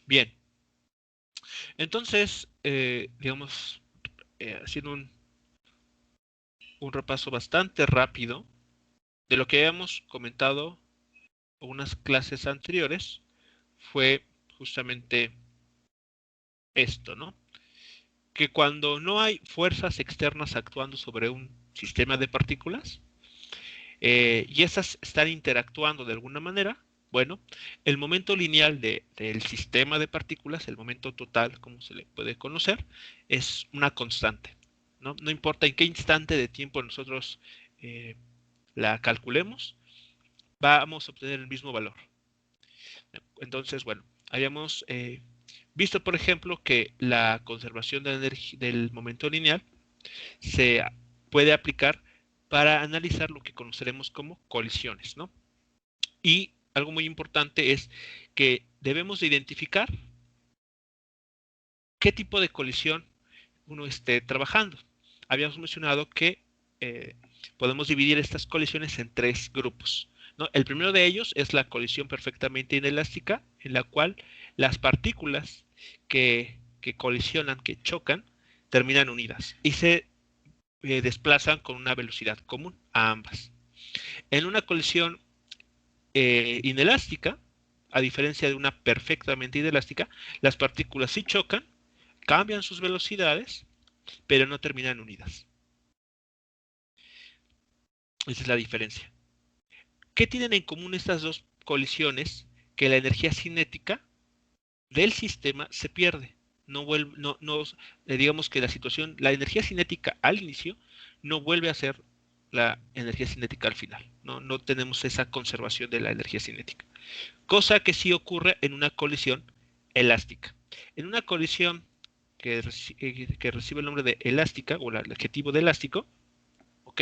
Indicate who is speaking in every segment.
Speaker 1: Bien, entonces, digamos, haciendo un repaso bastante rápido de lo que habíamos comentado en unas clases anteriores, fue justamente esto, ¿no? Que cuando no hay fuerzas externas actuando sobre un sistema de partículas, y esas están interactuando de alguna manera, bueno, el momento lineal del sistema de partículas, el momento total, como se le puede conocer, es una constante, ¿no? No importa en qué instante de tiempo nosotros eh, la calculemos, vamos a obtener el mismo valor. Entonces, bueno, habíamos visto, por ejemplo, que la conservación de la del momento lineal se puede aplicar para analizar lo que conoceremos como colisiones, ¿no? Y algo muy importante es que debemos de identificar qué tipo de colisión uno esté trabajando. Habíamos mencionado que eh, podemos dividir estas colisiones en tres grupos, ¿no? El primero de ellos es la colisión perfectamente inelástica, en la cual las partículas que colisionan, que chocan, terminan unidas y se desplazan con una velocidad común a ambas. En una colisión inelástica, a diferencia de una perfectamente inelástica, las partículas sí chocan, cambian sus velocidades, pero no terminan unidas. Esa es la diferencia. ¿Qué tienen en común estas dos colisiones? Que la energía cinética del sistema se pierde. No vuelve, digamos que la situación, la energía cinética al inicio no vuelve a ser la energía cinética al final. No tenemos esa conservación de la energía cinética. Cosa que sí ocurre en una colisión elástica. En una colisión que recibe el nombre de elástica, o el adjetivo de elástico, ¿ok?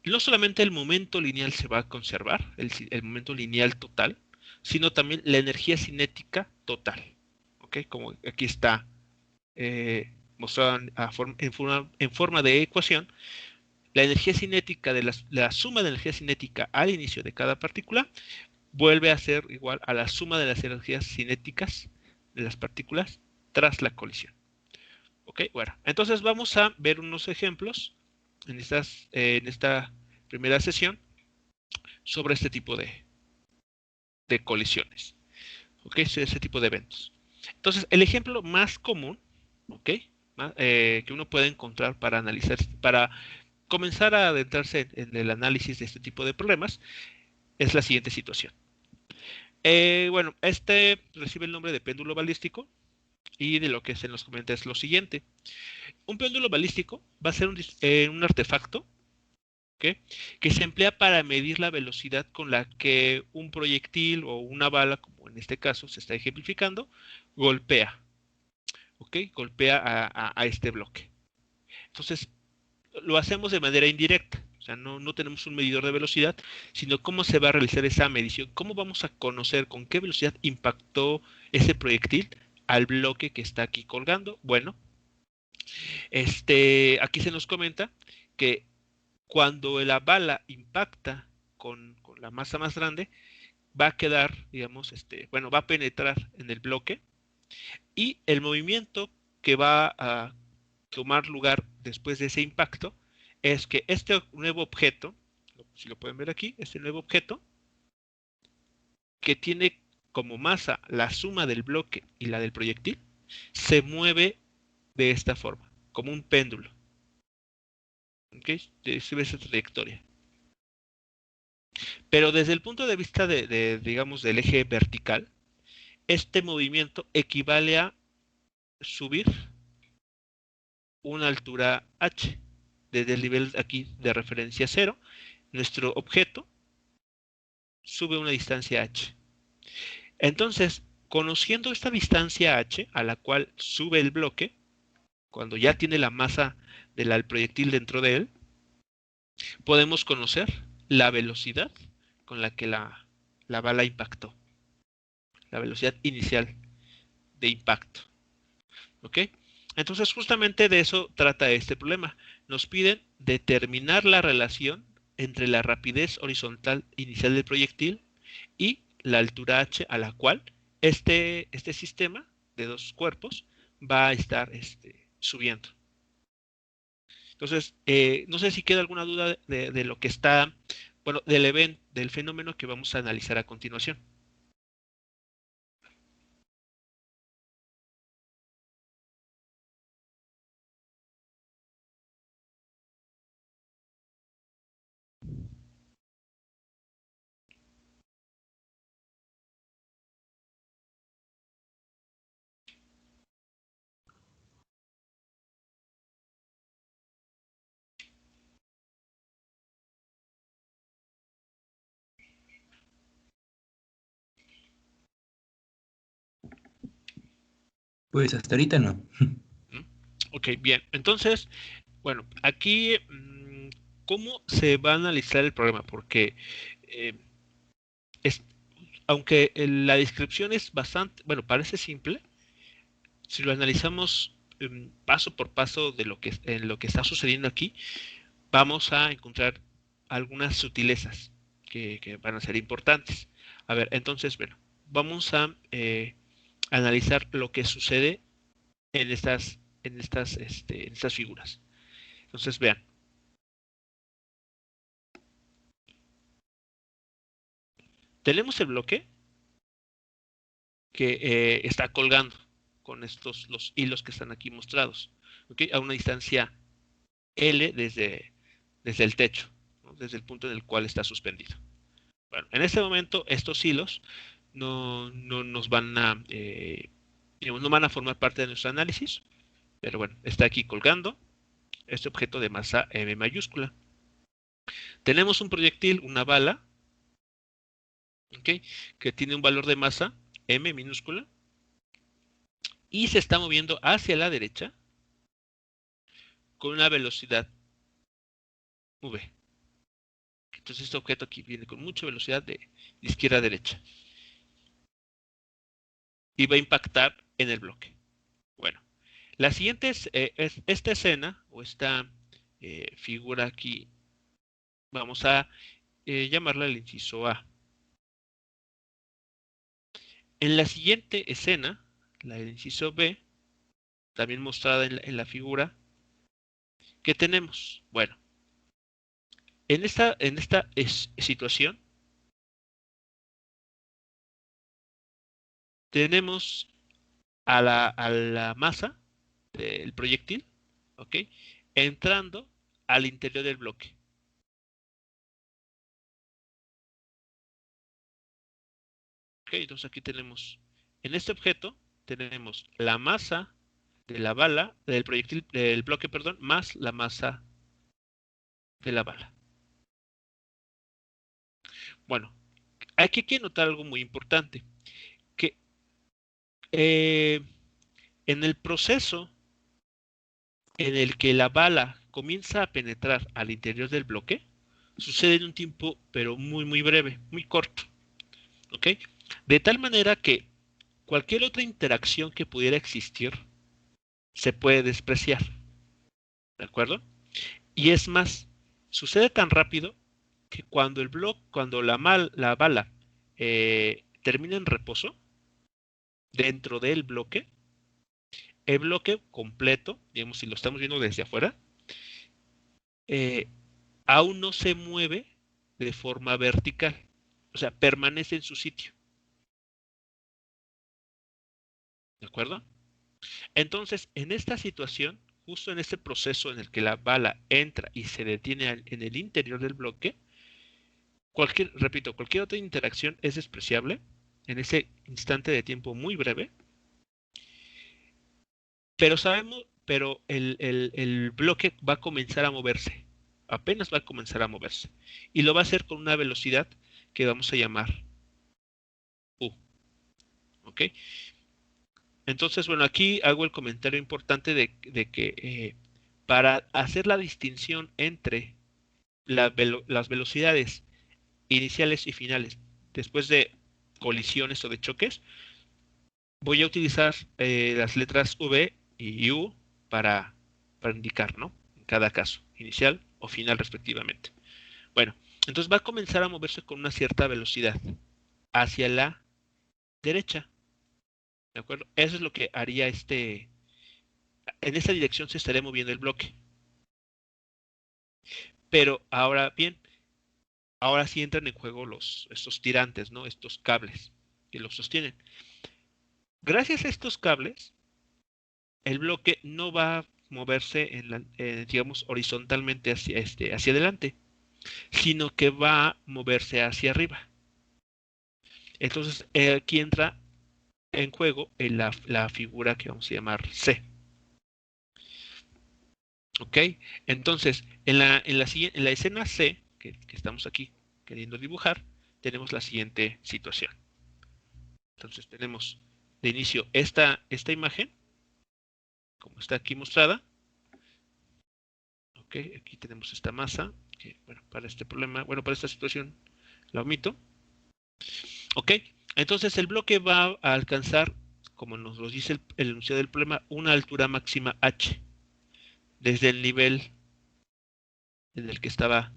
Speaker 1: No solamente el momento lineal se va a conservar, el momento lineal total, sino también la energía cinética total, ¿ok? Como aquí está mostrada en forma de ecuación, la energía cinética la suma de energía cinética al inicio de cada partícula vuelve a ser igual a la suma de las energías cinéticas de las partículas tras la colisión. ¿Ok? Bueno, entonces vamos a ver unos ejemplos en esta primera sesión sobre este tipo de colisiones. ¿Ok? Ese tipo de eventos. Entonces, el ejemplo más común, ¿ok? Que uno puede encontrar para analizar, para comenzar a adentrarse en el análisis de este tipo de problemas, es la siguiente situación. Bueno, este recibe el nombre de péndulo balístico y de lo que se nos comenta es lo siguiente. Un péndulo balístico va a ser un artefacto, ¿okay?, que se emplea para medir la velocidad con la que un proyectil o una bala, como en este caso se está ejemplificando, golpea, ¿ok? Golpea a este bloque. Entonces, lo hacemos de manera indirecta. O sea, no tenemos un medidor de velocidad, sino cómo se va a realizar esa medición, cómo vamos a conocer con qué velocidad impactó ese proyectil al bloque que está aquí colgando. Bueno, aquí se nos comenta que cuando la bala impacta con la masa más grande, va a quedar, digamos, bueno, va a penetrar en el bloque y el movimiento que va a tomar lugar después de ese impacto es que este nuevo objeto, si lo pueden ver aquí, este nuevo objeto, que tiene como masa la suma del bloque y la del proyectil, se mueve de esta forma, como un péndulo. ¿Ok? Sigue esa trayectoria. Pero desde el punto de vista digamos, del eje vertical, este movimiento equivale a subir una altura h. Desde el nivel aquí de referencia 0, nuestro objeto sube una distancia h. Entonces, conociendo esta distancia h a la cual sube el bloque, cuando ya tiene la masa del proyectil dentro de él, podemos conocer la velocidad con la que la bala impactó, la velocidad inicial de impacto. ¿Ok? Entonces, justamente de eso trata este problema. Nos piden determinar la relación entre la rapidez horizontal inicial del proyectil y la altura h a la cual este sistema de dos cuerpos va a estar subiendo. Entonces, no sé si queda alguna duda de lo que está, bueno, del evento, del fenómeno que vamos a analizar a continuación.
Speaker 2: Pues hasta ahorita no.
Speaker 1: ¿Mm? Ok, bien. Entonces, bueno, aquí, ¿cómo se va a analizar el problema? Porque eh, es, aunque la descripción es bastante, bueno, parece simple, si lo analizamos paso por paso de en lo que está sucediendo aquí, vamos a encontrar algunas sutilezas que van a ser importantes. A ver, entonces, bueno, vamos a analizar lo que sucede en estas figuras. Entonces, vean, tenemos el bloque que está colgando con los hilos que están aquí mostrados, ¿okay? A una distancia L desde el techo, ¿no? Desde el punto en el cual está suspendido. Bueno, en este momento estos hilos no nos van a, digamos, no van a formar parte de nuestro análisis, pero bueno, está aquí colgando este objeto de masa M mayúscula. Tenemos un proyectil, una bala, ¿okay? Que tiene un valor de masa M minúscula y se está moviendo hacia la derecha con una velocidad v. Entonces este objeto aquí viene con mucha velocidad de izquierda a derecha y va a impactar en el bloque. Bueno, la siguiente es esta escena o esta figura aquí, vamos a llamarla el inciso A. En la siguiente escena, la del inciso B, también mostrada en la figura, ¿qué tenemos? Bueno, en esta situación tenemos a la masa del proyectil, ¿ok? Entrando al interior del bloque. ¿Ok? Entonces aquí tenemos, en este objeto, tenemos la masa de la bala, del proyectil, del bloque, perdón, más la masa de la bala. Bueno, aquí hay que notar algo muy importante, que eh, en el proceso en el que la bala comienza a penetrar al interior del bloque, sucede en un tiempo, pero muy breve, muy corto. ¿Ok? De tal manera que cualquier otra interacción que pudiera existir se puede despreciar. ¿De acuerdo? Y es más, sucede tan rápido que cuando la bala termina en reposo dentro del bloque, el bloque completo, digamos, si lo estamos viendo desde afuera, eh, aún no se mueve de forma vertical. O sea, permanece en su sitio. ¿De acuerdo? Entonces, en esta situación, justo en este proceso en el que la bala entra y se detiene en el interior del bloque, repito, cualquier otra interacción es despreciable en ese instante de tiempo muy breve, pero el bloque va a comenzar a moverse, apenas va a comenzar a moverse, y lo va a hacer con una velocidad que vamos a llamar U, ¿ok? Entonces, bueno, aquí hago el comentario importante de que para hacer la distinción entre las velocidades iniciales y finales después de colisiones o de choques, voy a utilizar las letras V y U para, para indicar, ¿no? En cada caso, inicial o final respectivamente. Bueno, entonces va a comenzar a moverse con una cierta velocidad hacia la derecha. ¿De acuerdo? Eso es lo que haría en esa dirección se estaría moviendo el bloque. Pero ahora bien, ahora sí entran en juego estos tirantes, ¿no? Estos cables que los sostienen. Gracias a estos cables, el bloque no va a moverse digamos, horizontalmente hacia adelante, sino que va a moverse hacia arriba. Entonces, aquí entra en juego la figura que vamos a llamar C. ¿Ok? Entonces, en la escena C, que estamos aquí queriendo dibujar, tenemos la siguiente situación. Entonces, tenemos de inicio esta imagen, como está aquí mostrada. ¿Ok? Aquí tenemos esta masa, que, bueno, para este problema, bueno, para esta situación la omito. ¿Ok? Entonces, el bloque va a alcanzar, como nos lo dice el enunciado del problema, una altura máxima h, desde el nivel en el que estaba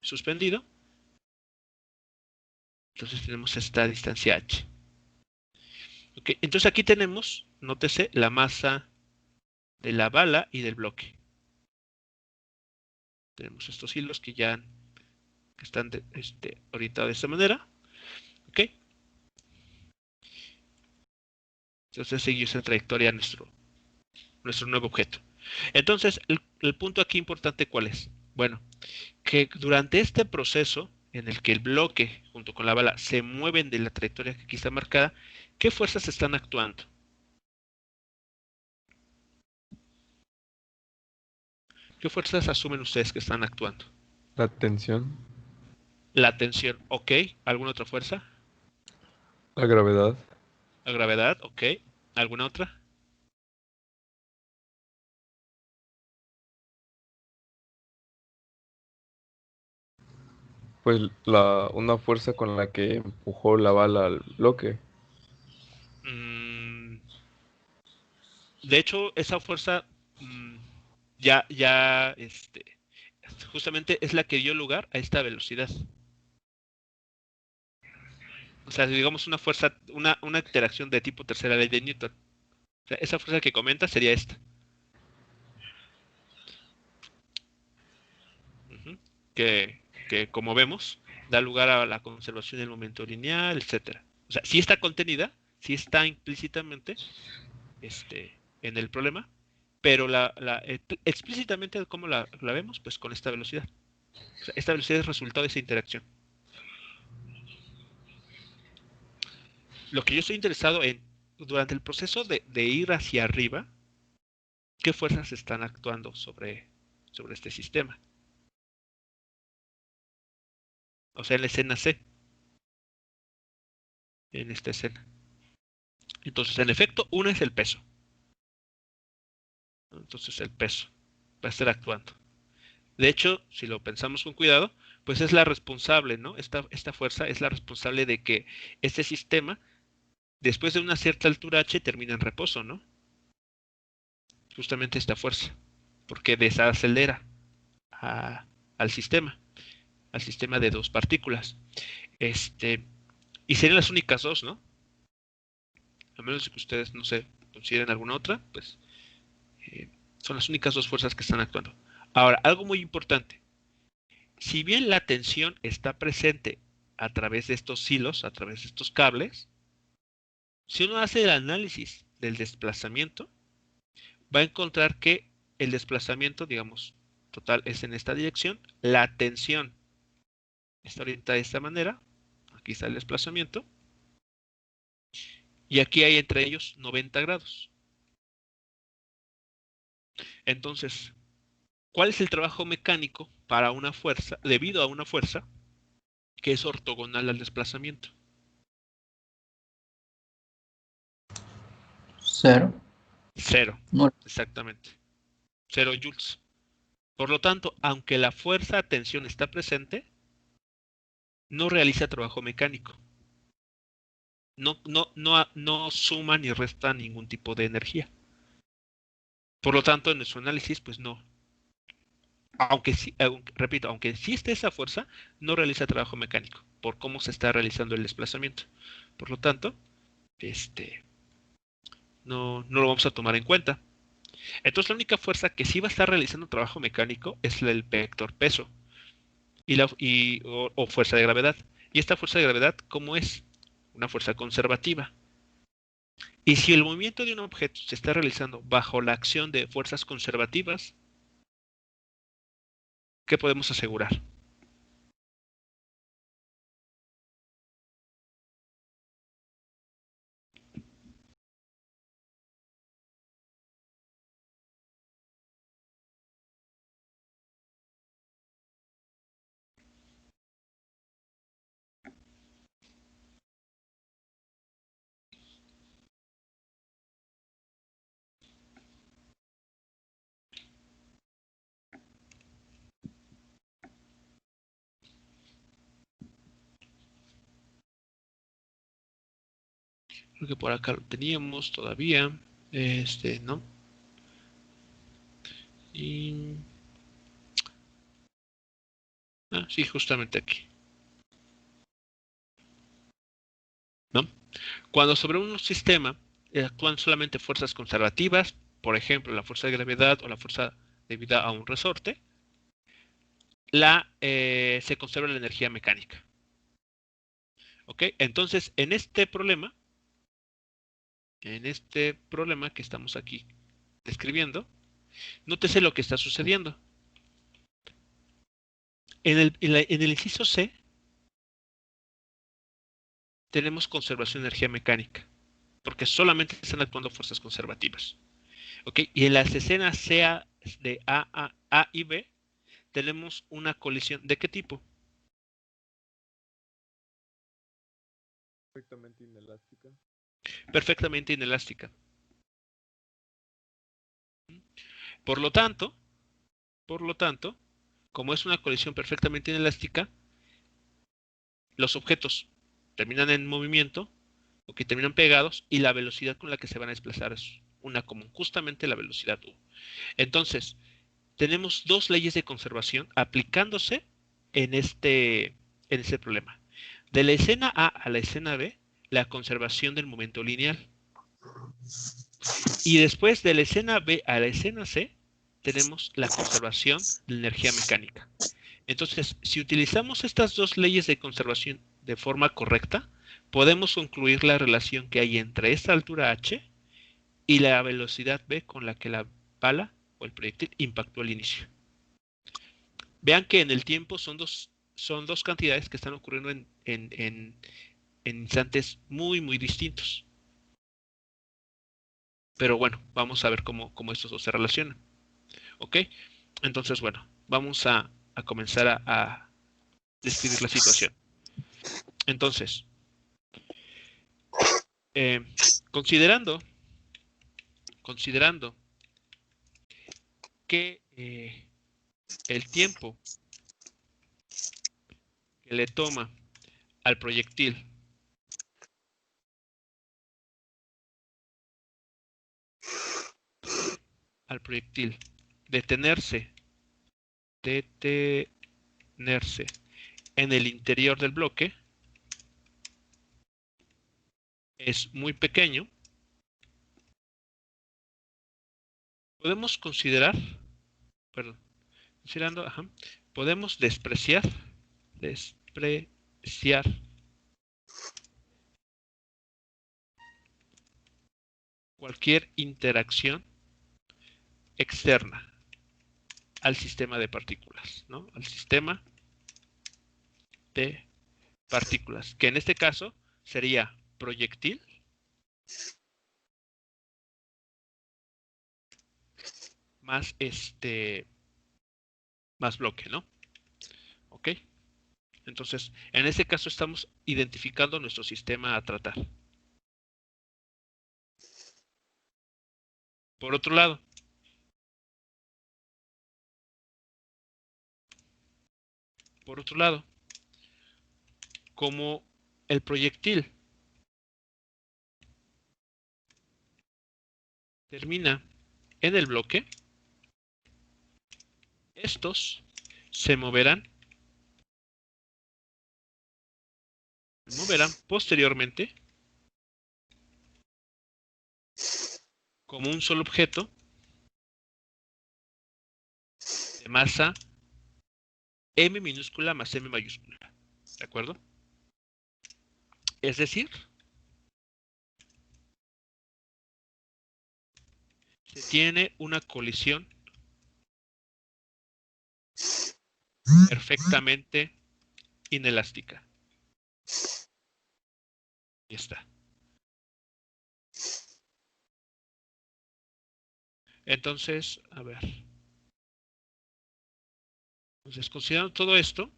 Speaker 1: suspendido. Entonces tenemos esta distancia h. Okay, entonces aquí tenemos, nótese, la masa de la bala y del bloque. Tenemos estos hilos que están orientados de esta manera. Okay. Entonces seguimos esa trayectoria a nuestro nuevo objeto. Entonces, el punto aquí importante, ¿cuál es? Bueno, que durante este proceso en el que el bloque junto con la bala se mueven de la trayectoria que aquí está marcada, ¿qué fuerzas están actuando? ¿Qué fuerzas asumen ustedes que están actuando?
Speaker 2: La tensión.
Speaker 1: La tensión, ok. ¿Alguna otra fuerza?
Speaker 2: La gravedad.
Speaker 1: La gravedad, ok. ¿Alguna otra?
Speaker 2: Pues una fuerza con la que empujó la bala al bloque.
Speaker 1: Mm, de hecho, esa fuerza mm, ya, justamente es la que dio lugar a esta velocidad. O sea, digamos una fuerza, una interacción de tipo tercera ley de Newton. O sea, esa fuerza que comenta sería esta. Ujú. Que como vemos, da lugar a la conservación del momento lineal, etcétera. O sea, sí está contenida, sí está implícitamente en el problema, pero explícitamente cómo la vemos, pues con esta velocidad. O sea, esta velocidad es resultado de esa interacción. Lo que yo estoy interesado en, durante el proceso de ir hacia arriba, ¿qué fuerzas están actuando sobre este sistema? O sea, en la escena C, en esta escena. Entonces, en efecto, una es el peso. Entonces, el peso va a estar actuando. De hecho, si lo pensamos con cuidado, pues es la responsable, ¿no? Esta fuerza es la responsable de que este sistema, después de una cierta altura h, termina en reposo, ¿no? Justamente esta fuerza, porque desacelera a- al sistema, de dos partículas. Este, y serían las únicas dos, ¿no? A menos que ustedes, no sé, consideren alguna otra, pues eh, son las únicas dos fuerzas que están actuando. Ahora, algo muy importante. Si bien la tensión está presente a través de estos hilos, a través de estos cables, si uno hace el análisis del desplazamiento, va a encontrar que el desplazamiento, digamos, total es en esta dirección, la tensión está orientada de esta manera, aquí está el desplazamiento, y aquí hay entre ellos 90 grados. Entonces, ¿cuál es el trabajo mecánico para una fuerza, debido a una fuerza que es ortogonal al desplazamiento?
Speaker 3: Cero.
Speaker 1: Cero,
Speaker 3: No.
Speaker 1: exactamente. Cero joules. Por lo tanto, aunque la fuerza a tensión está presente, no realiza trabajo mecánico. No suma ni resta ningún tipo de energía. Por lo tanto, en nuestro análisis, pues no. Repito, aunque existe esa fuerza, no realiza trabajo mecánico por cómo se está realizando el desplazamiento. Por lo tanto, no lo vamos a tomar en cuenta. Entonces la única fuerza que sí va a estar realizando trabajo mecánico es el vector peso o fuerza de gravedad. Y esta fuerza de gravedad, ¿cómo es? Una fuerza conservativa. Y si el movimiento de un objeto se está realizando bajo la acción de fuerzas conservativas, ¿qué podemos asegurar? Creo que por acá lo teníamos todavía. ¿No? Y... sí, justamente aquí. ¿No? Cuando sobre un sistema actúan solamente fuerzas conservativas, por ejemplo, la fuerza de gravedad o la fuerza debida a un resorte, se conserva la energía mecánica. ¿Ok? Entonces, en este problema que estamos aquí describiendo, nótese lo que está sucediendo. En el inciso C tenemos conservación de energía mecánica, porque solamente están actuando fuerzas conservativas. ¿Ok? Y en las escenas C de A y B tenemos una colisión. ¿De qué tipo?
Speaker 2: Perfectamente inelástica.
Speaker 1: Perfectamente inelástica. Por lo tanto, como es una colisión perfectamente inelástica, los objetos terminan en movimiento o que terminan pegados y la velocidad con la que se van a desplazar es una común, justamente la velocidad U. Entonces, tenemos dos leyes de conservación aplicándose en este problema. De la escena A a la escena B, la conservación del momento lineal. Y después de la escena B a la escena C, tenemos la conservación de energía mecánica. Entonces, si utilizamos estas dos leyes de conservación de forma correcta, podemos concluir la relación que hay entre esta altura h y la velocidad v con la que la bala o el proyectil impactó al inicio. Vean que en el tiempo son dos cantidades que están ocurriendo en instantes muy, muy distintos. Pero bueno, vamos a ver cómo estos dos se relacionan. ¿Ok? Entonces, bueno, vamos a comenzar a describir la situación. Entonces, eh, considerando que el tiempo que le toma al proyectil detenerse en el interior del bloque es muy pequeño, podemos podemos despreciar cualquier interacción externa al sistema de partículas, ¿no? Al sistema de partículas, que en este caso sería proyectil más más bloque, ¿no? ¿Ok? Entonces, en este caso estamos identificando nuestro sistema a tratar. Por otro lado, como el proyectil termina en el bloque, estos se moverán posteriormente como un solo objeto de masa m minúscula más m mayúscula. ¿De acuerdo? Es decir, se tiene una colisión perfectamente inelástica. Ahí está. Entonces, a ver. Entonces, considerando todo esto,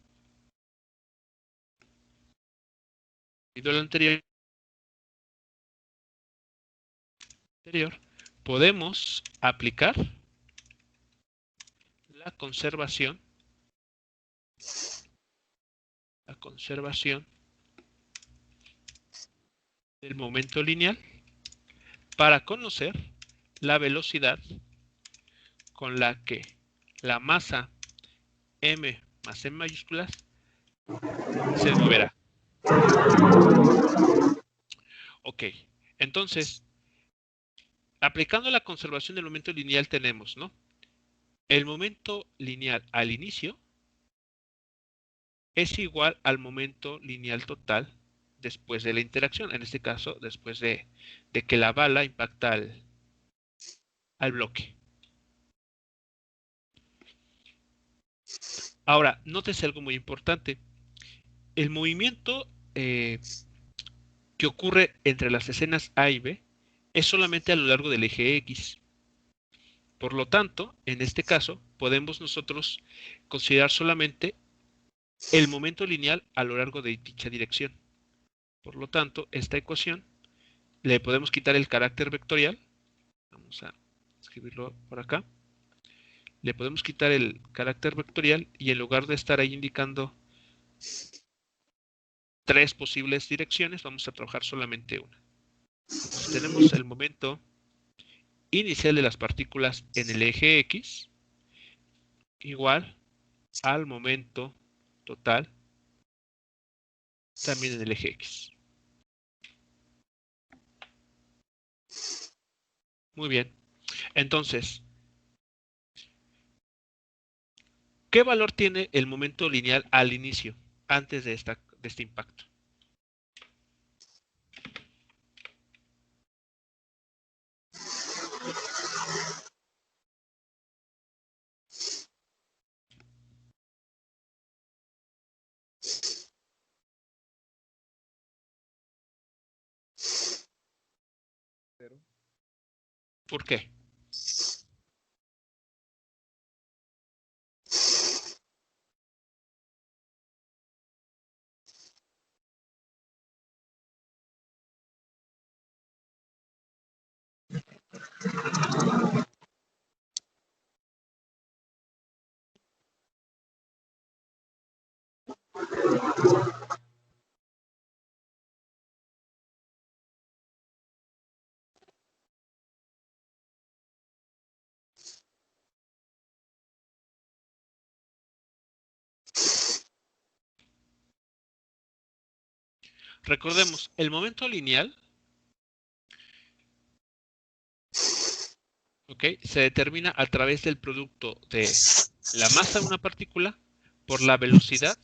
Speaker 1: y lo anterior, podemos aplicar la conservación del momento lineal para conocer la velocidad con la que la masa m más m mayúsculas se moverá. Ok, entonces, aplicando la conservación del momento lineal tenemos, ¿no? El momento lineal al inicio es igual al momento lineal total después de la interacción, en este caso, después de que la bala impacta al bloque. Ahora, nótese algo muy importante. El movimiento que ocurre entre las escenas A y B es solamente a lo largo del eje X. Por lo tanto, en este caso, podemos nosotros considerar solamente el momento lineal a lo largo de dicha dirección. Por lo tanto, esta ecuación le podemos quitar el carácter vectorial. Vamos a escribirlo por acá. Le podemos quitar el carácter vectorial y en lugar de estar ahí indicando tres posibles direcciones, vamos a trabajar solamente una. Entonces, tenemos el momento inicial de las partículas en el eje X igual al momento total también en el eje X. Muy bien. Entonces, ¿qué valor tiene el momento lineal al inicio, antes de este impacto?
Speaker 2: Cero.
Speaker 1: ¿Por qué? Recordemos, el momento lineal, ¿ok?, se determina a través del producto de la masa de una partícula por la velocidad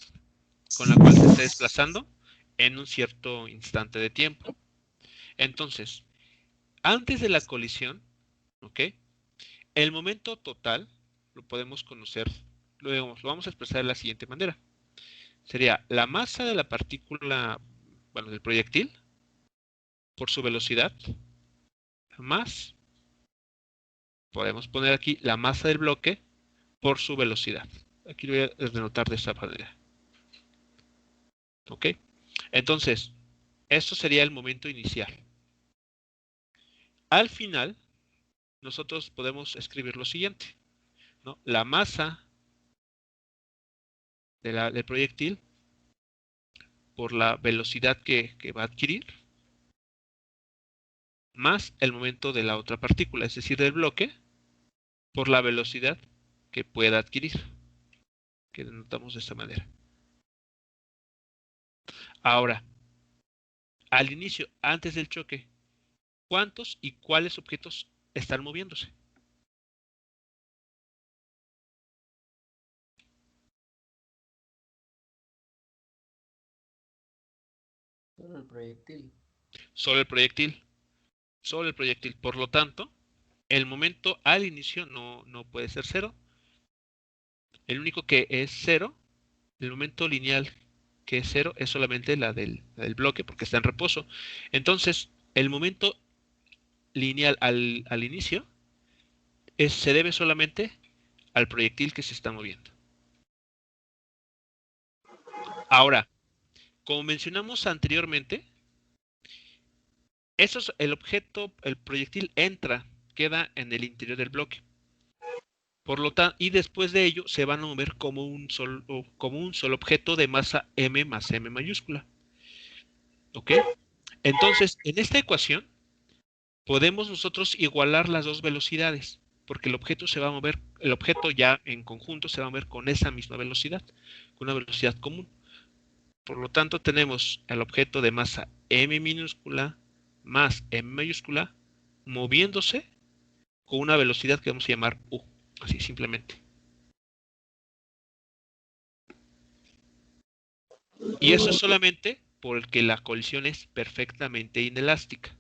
Speaker 1: con la cual se está desplazando en un cierto instante de tiempo. Entonces, antes de la colisión, ¿ok?, el momento total lo podemos conocer, lo vamos a expresar de la siguiente manera. Sería la masa de la partícula, bueno, del proyectil, por su velocidad, más, podemos poner aquí la masa del bloque por su velocidad. Aquí lo voy a denotar de esta manera. ¿Ok? Entonces, esto sería el momento inicial. Al final, nosotros podemos escribir lo siguiente, ¿no? La masa del proyectil por la velocidad que va a adquirir, más el momento de la otra partícula, es decir, del bloque, por la velocidad que pueda adquirir, que denotamos de esta manera. Ahora, al inicio, antes del choque, ¿cuántos y cuáles objetos están moviéndose.
Speaker 3: Solo el proyectil.
Speaker 1: Solo el proyectil. Solo el proyectil. Por lo tanto, el momento al inicio no puede ser cero. El único que es cero, el momento lineal que es cero, es solamente la del bloque porque está en reposo. Entonces, el momento lineal al inicio se debe solamente al proyectil que se está moviendo. Ahora, como mencionamos anteriormente, el objeto, el proyectil entra, queda en el interior del bloque. Por lo tanto, y después de ello se van a mover como un solo objeto de masa m más m mayúscula. ¿Ok? Entonces, en esta ecuación podemos nosotros igualar las dos velocidades, porque el objeto se va a mover, el objeto ya en conjunto se va a mover con esa misma velocidad, con una velocidad común. Por lo tanto, tenemos el objeto de masa m minúscula más m mayúscula moviéndose con una velocidad que vamos a llamar u, así simplemente. Y eso es solamente porque la colisión es perfectamente inelástica.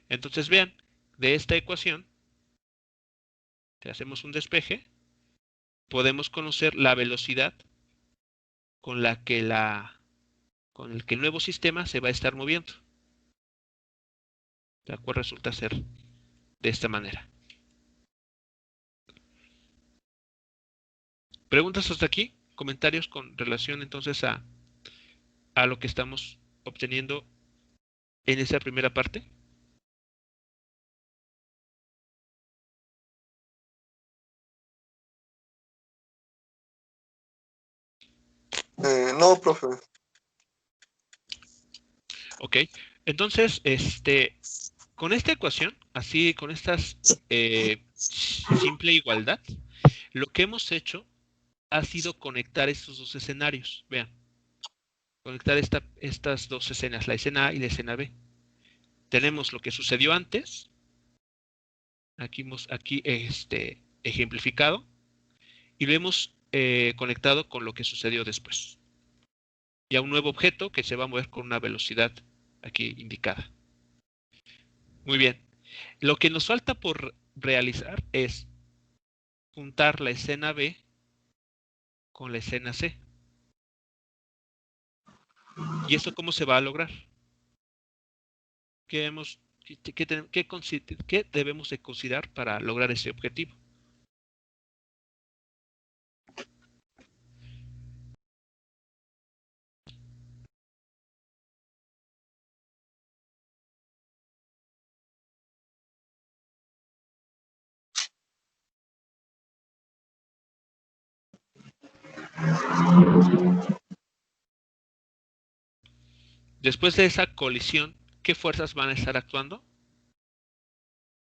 Speaker 1: Entonces vean, de esta ecuación, si hacemos un despeje, podemos conocer la velocidad con la que con el que el nuevo sistema se va a estar moviendo. La cual resulta ser de esta manera. ¿Preguntas hasta aquí? ¿Comentarios con relación entonces a lo que estamos obteniendo en esa primera parte?
Speaker 4: No, profe.
Speaker 1: Ok, entonces, con esta ecuación, así con esta simple igualdad, lo que hemos hecho ha sido conectar estos dos escenarios. Vean, conectar estas dos escenas, la escena A y la escena B. Tenemos lo que sucedió antes, aquí ejemplificado, y lo hemos conectado con lo que sucedió después. Y a un nuevo objeto que se va a mover con una velocidad aquí indicada. Muy bien. Lo que nos falta por realizar es juntar la escena B con la escena C. ¿Y eso cómo se va a lograr? ¿Qué debemos de considerar para lograr ese objetivo? Después de esa colisión, ¿qué fuerzas van a estar actuando?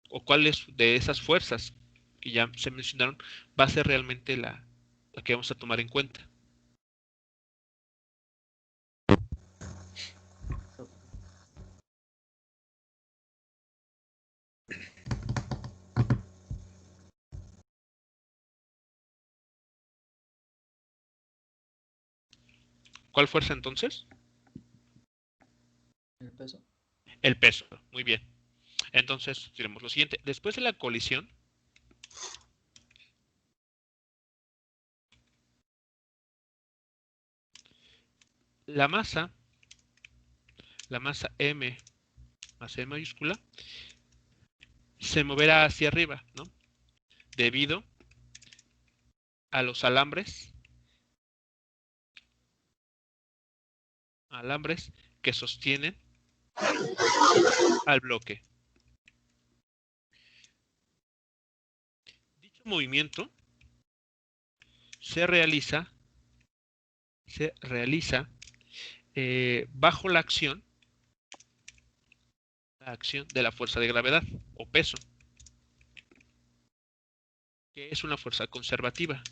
Speaker 1: ¿O cuáles de esas fuerzas que ya se mencionaron va a ser realmente la que vamos a tomar en cuenta? ¿Cuál fuerza entonces?
Speaker 3: El peso.
Speaker 1: El peso. Muy bien. Entonces, diremos lo siguiente. Después de la colisión, la masa M más M mayúscula, se moverá hacia arriba, ¿no? Debido a los alambres que sostienen al bloque. Dicho movimiento se realiza bajo la acción de la fuerza de gravedad o peso, que es una fuerza conservativa.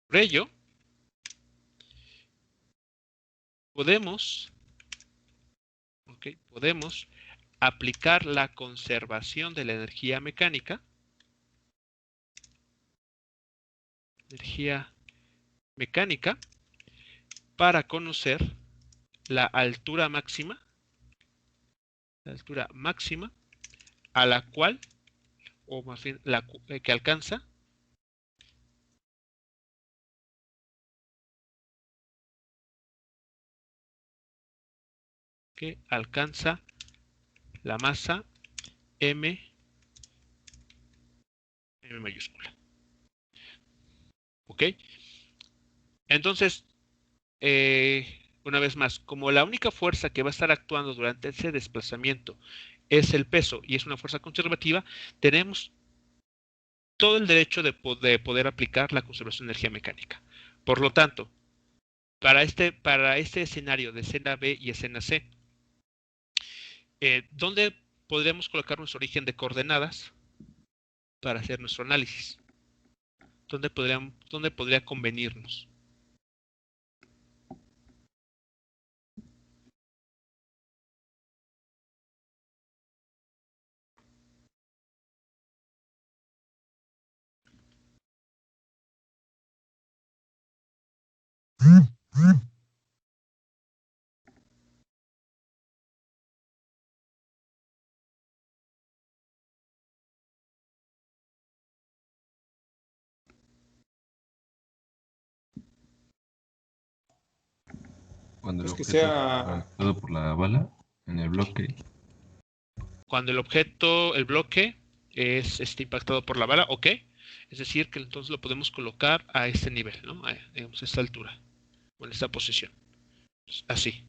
Speaker 1: Por ello, podemos aplicar la conservación de la energía mecánica para conocer la altura máxima a la cual, o más bien que alcanza la masa M mayúscula. ¿Ok? Entonces, una vez más, como la única fuerza que va a estar actuando durante ese desplazamiento es el peso y es una fuerza conservativa, tenemos todo el derecho de poder aplicar la conservación de energía mecánica. Por lo tanto, para este escenario de escena B y escena C, ¿dónde podríamos colocar nuestro origen de coordenadas para hacer nuestro análisis? ¿Dónde podría convenirnos?
Speaker 4: Cuando el
Speaker 5: Pues que
Speaker 4: objeto
Speaker 5: sea-
Speaker 4: es afectado por la bala en el bloque.
Speaker 1: Cuando el bloque es impactado por la bala, ok. Es decir, que entonces lo podemos colocar a este nivel, ¿no? Digamos, a esta altura, o en esta posición. Así.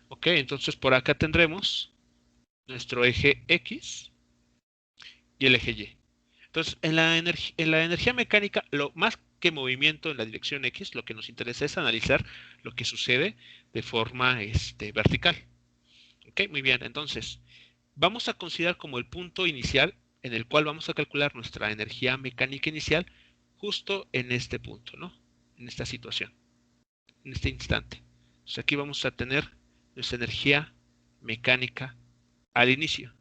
Speaker 1: Ok, entonces por acá tendremos nuestro eje X y el eje Y. Entonces, en la energía mecánica, lo más que movimiento en la dirección X, lo que nos interesa es analizar lo que sucede de forma vertical. Ok, muy bien. Entonces, vamos a considerar como el punto inicial en el cual vamos a calcular nuestra energía mecánica inicial justo en este punto, ¿no? En esta situación, en este instante. Entonces, aquí vamos a tener nuestra energía mecánica al inicio.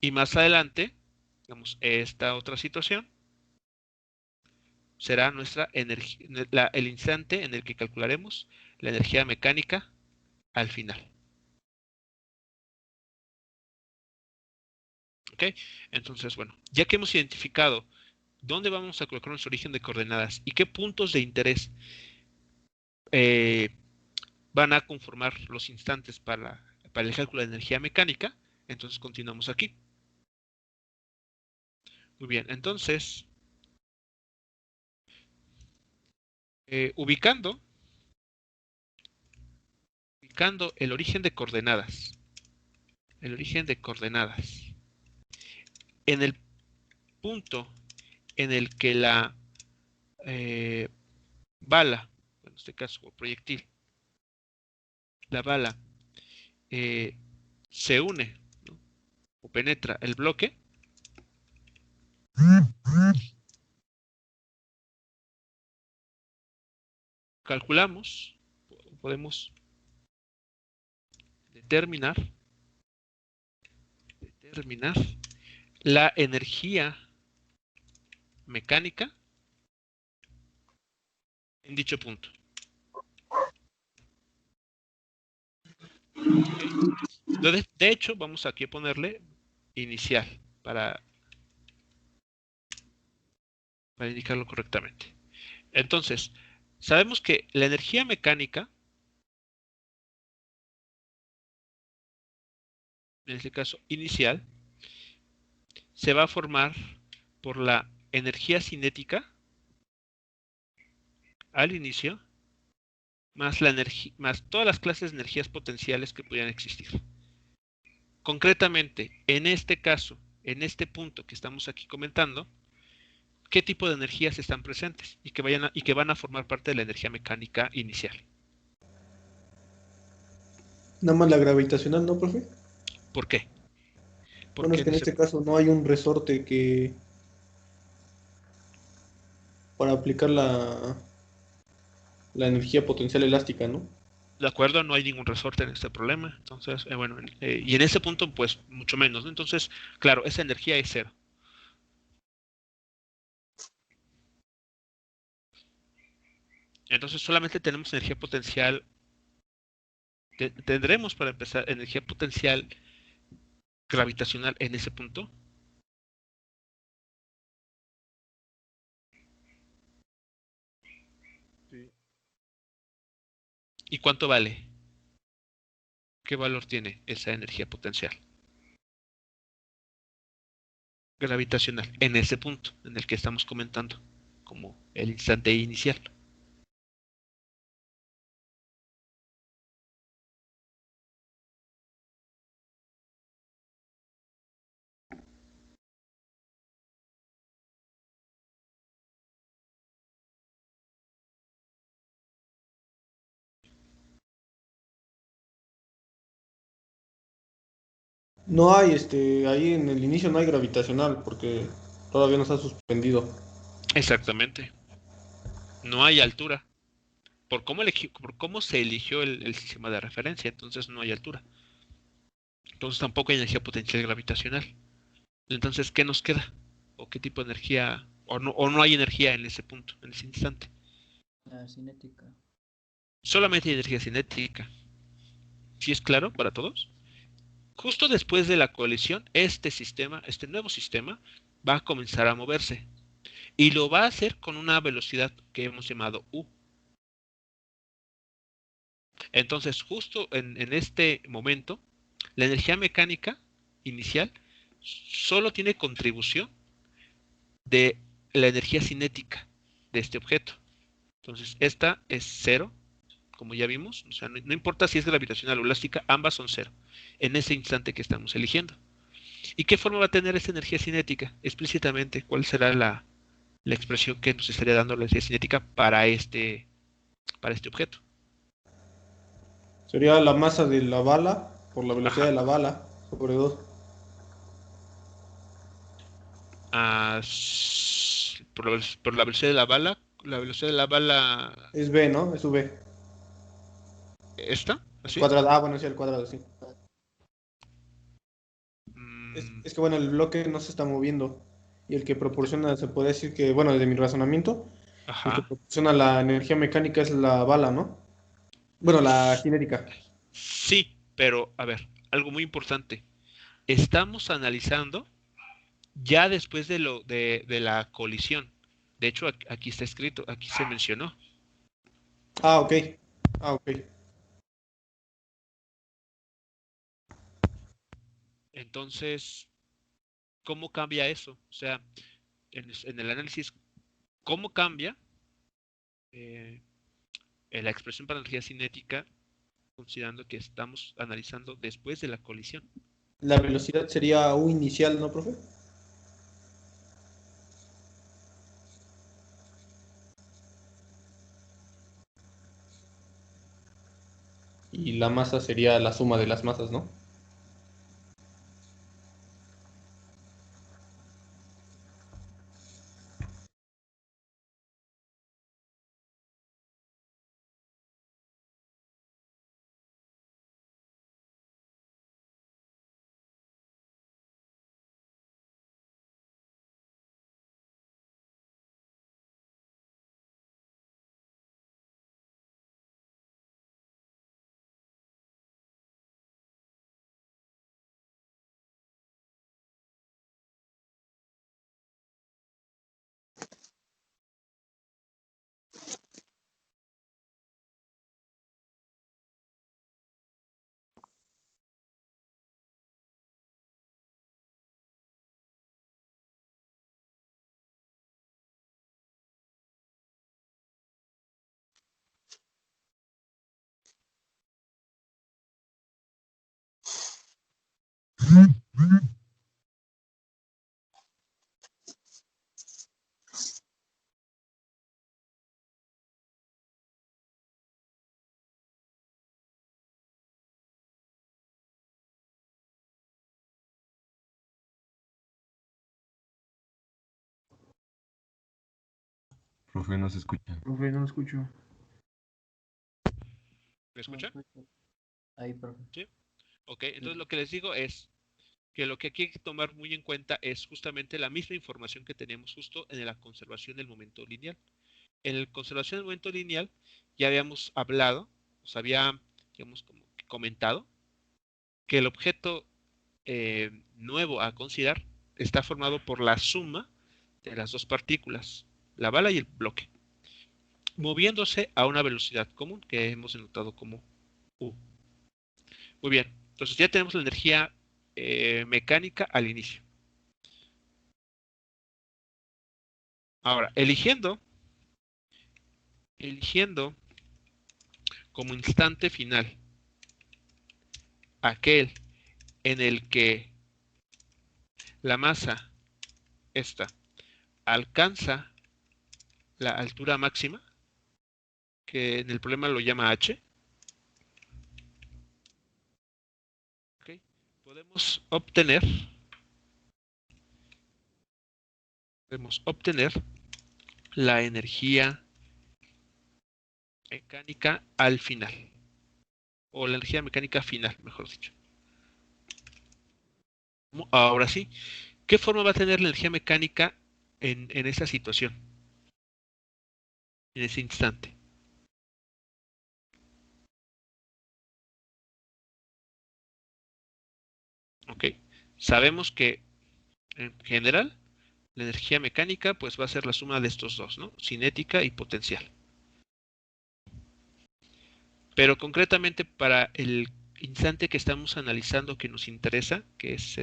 Speaker 1: Y más adelante, digamos, esta otra situación será el instante en el que calcularemos la energía mecánica al final. ¿Ok? Entonces, bueno, ya que hemos identificado dónde vamos a colocar nuestro origen de coordenadas y qué puntos de interés van a conformar los instantes para el cálculo de energía mecánica, entonces continuamos aquí. Muy bien, entonces, ubicando el origen de coordenadas, en el punto en el que la bala, en este caso, o proyectil, la bala se une, ¿no? O penetra el bloque, calculamos, podemos determinar la energía mecánica en dicho punto. Okay. De hecho, vamos aquí a ponerle inicial para indicarlo correctamente. Entonces, sabemos que la energía mecánica, en este caso inicial, se va a formar por la energía cinética al inicio, más todas las clases de energías potenciales que pudieran existir. Concretamente, en este caso, en este punto que estamos aquí comentando, ¿qué tipo de energías están presentes y que van a formar parte de la energía mecánica inicial?
Speaker 5: Nada más la gravitacional, ¿no, profe?
Speaker 1: ¿Por qué?
Speaker 5: Bueno, es que en este caso no hay un resorte que para aplicar la energía potencial elástica, ¿no?
Speaker 1: De acuerdo, no hay ningún resorte en este problema. Entonces, bueno, y en ese punto, pues, mucho menos, ¿no? Entonces, claro, esa energía es cero. Entonces, solamente tenemos energía potencial. Tendremos, para empezar, energía potencial gravitacional en ese punto.
Speaker 2: Sí.
Speaker 1: ¿Y cuánto vale? ¿Qué valor tiene esa energía potencial gravitacional en ese punto en el que estamos comentando, como el instante inicial?
Speaker 5: No hay, ahí en el inicio no hay gravitacional porque todavía no está suspendido.
Speaker 1: Exactamente. No hay altura. Por cómo se eligió el sistema de referencia, entonces no hay altura. Entonces tampoco hay energía potencial gravitacional. Entonces, ¿qué nos queda? ¿O qué tipo de energía? O no hay energía en ese punto, en ese instante.
Speaker 3: La cinética.
Speaker 1: Solamente hay energía cinética. ¿Sí es claro para todos? Justo después de la colisión, este sistema, este nuevo sistema, va a comenzar a moverse. Y lo va a hacer con una velocidad que hemos llamado U. Entonces, justo en este momento, la energía mecánica inicial solo tiene contribución de la energía cinética de este objeto. Entonces, esta es cero, como ya vimos. O sea, no importa si es gravitacional o elástica, ambas son cero en ese instante que estamos eligiendo. ¿Y qué forma va a tener esta energía cinética? Explícitamente, ¿cuál será la expresión que nos estaría dando la energía cinética para este objeto?
Speaker 5: Sería la masa de la bala por la velocidad
Speaker 1: Ajá.
Speaker 5: de la bala sobre 2.
Speaker 1: Ah, por la velocidad de la bala. La velocidad de la bala.
Speaker 5: Es B, ¿no? Es V.
Speaker 1: ¿Esta?
Speaker 5: Al
Speaker 1: ¿Así?
Speaker 5: cuadrado. Ah, bueno, sí, al cuadrado, sí.
Speaker 1: Mm,
Speaker 5: Es que bueno, el bloque no se está moviendo. Y el que proporciona, se puede decir que, bueno, desde mi razonamiento, el que
Speaker 1: ajá.
Speaker 5: proporciona la energía mecánica es la bala, ¿no? Bueno, la cinética.
Speaker 1: Sí, pero a ver, algo muy importante. Estamos analizando ya después de la colisión. De hecho, aquí está escrito, aquí se mencionó.
Speaker 5: Ah, ok. Ah, ok.
Speaker 1: Entonces, ¿cómo cambia eso? O sea, en el análisis, ¿cómo cambia eh, la expresión para energía cinética considerando que estamos analizando después de la colisión?
Speaker 5: La velocidad sería U inicial, ¿no, profe? Y la masa sería la suma de las masas, ¿no?
Speaker 4: Profe, no se escucha.
Speaker 5: Profe, no escucho.
Speaker 1: escucha?
Speaker 3: Ahí, profe.
Speaker 1: ¿Sí? Ok, entonces lo que les digo es que lo que aquí hay que tomar muy en cuenta es justamente la misma información que teníamos justo en la conservación del momento lineal. En la conservación del momento lineal ya habíamos hablado, os había, digamos, como que comentado, que el objeto nuevo a considerar está formado por la suma de las dos partículas, la bala y el bloque, moviéndose a una velocidad común que hemos denotado como U. Muy bien, entonces ya tenemos la energía mecánica al inicio. Ahora, eligiendo como instante final aquel en el que la masa esta alcanza la altura máxima, que en el problema lo llama h, ¿okay? Podemos obtener la energía mecánica al final, o la energía mecánica final, mejor dicho. Ahora sí, ¿qué forma va a tener la energía mecánica en esa situación, en ese instante? Ok, sabemos que en general la energía mecánica pues va a ser la suma de estos dos, ¿no? Cinética y potencial. Pero concretamente para el instante que estamos analizando que nos interesa, que es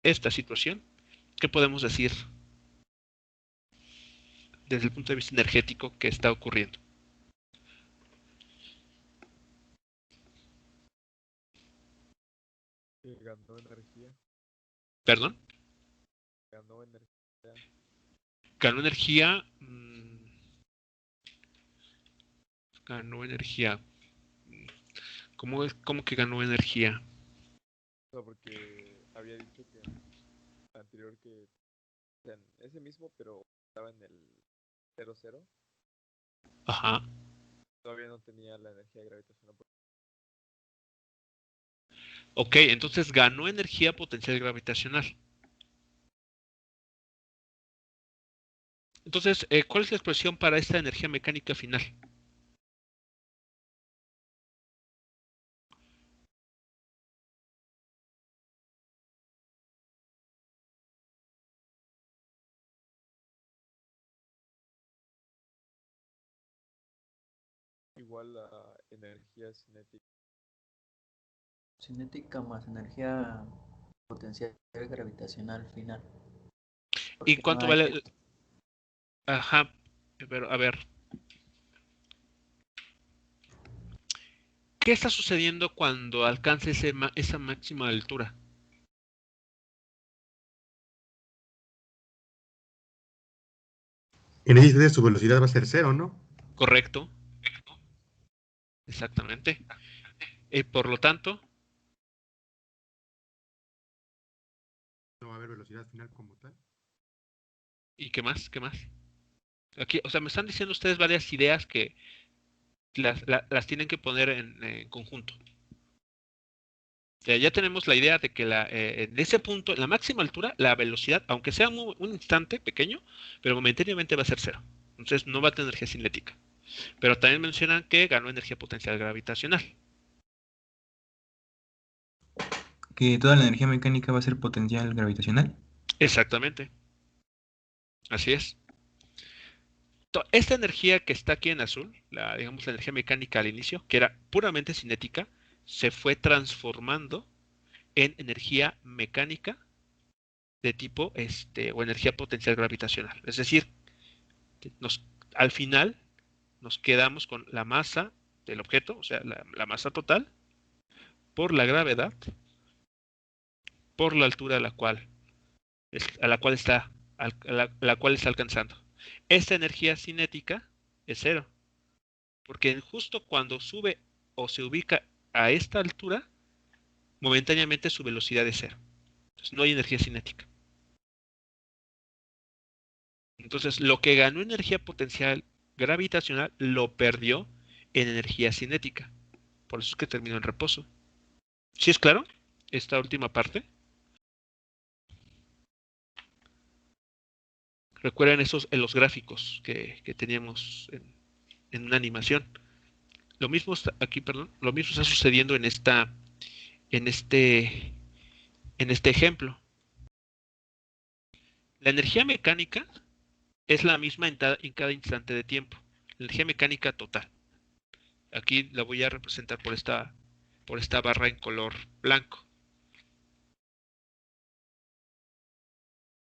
Speaker 1: esta situación, ¿qué podemos decir desde el punto de vista energético que está ocurriendo?
Speaker 2: Ganó energía.
Speaker 1: ¿Perdón?
Speaker 2: Ganó energía.
Speaker 1: Ganó energía. Ganó energía. ¿Cómo que ganó energía?
Speaker 2: O sea, porque había dicho que en el anterior que, o sea, en ese mismo, pero estaba en el 00,
Speaker 1: Ajá.
Speaker 2: todavía no tenía la energía gravitacional.
Speaker 1: Ok, entonces ganó energía potencial gravitacional. Entonces, ¿cuál es la expresión para esta energía mecánica final?
Speaker 2: Igual a energía cinética.
Speaker 3: Cinética más energía potencial gravitacional final.
Speaker 1: ¿Y
Speaker 3: Porque no
Speaker 1: cuánto
Speaker 3: hay...
Speaker 1: vale? Ajá, pero a ver, ¿qué está sucediendo cuando alcance esa máxima altura?
Speaker 6: En ese instante su velocidad va a ser cero, ¿no?
Speaker 1: Correcto, exactamente. Y por lo tanto,
Speaker 6: No va a haber velocidad final como tal.
Speaker 1: ¿y qué más? ¿Qué más? Aquí, o sea, me están diciendo ustedes varias ideas que las tienen que poner en conjunto. O sea, ya tenemos la idea de que en ese punto, en la máxima altura, la velocidad, aunque sea un instante pequeño, pero momentáneamente va a ser cero. Entonces no va a tener energía cinética. Pero también mencionan que ganó energía potencial gravitacional.
Speaker 7: Que toda la energía mecánica va a ser potencial gravitacional.
Speaker 1: Exactamente. Así es. Esta energía que está aquí en azul, digamos la energía mecánica al inicio, que era puramente cinética, se fue transformando en energía mecánica de tipo o energía potencial gravitacional. Es decir, al final nos quedamos con la masa del objeto, o sea, la masa total, por la gravedad, por la altura a la cual la cual está alcanzando. Esta energía cinética es cero, porque justo cuando sube o se ubica a esta altura, momentáneamente su velocidad es cero. Entonces no hay energía cinética. Entonces lo que ganó energía potencial gravitacional lo perdió en energía cinética. Por eso es que terminó en reposo. ¿Sí es claro esta última parte? Recuerden esos en los gráficos que teníamos en una animación. Lo mismo está aquí, perdón, lo mismo está sucediendo en en este ejemplo. La energía mecánica es la misma en cada instante de tiempo. La energía mecánica total. Aquí la voy a representar por esta barra en color blanco.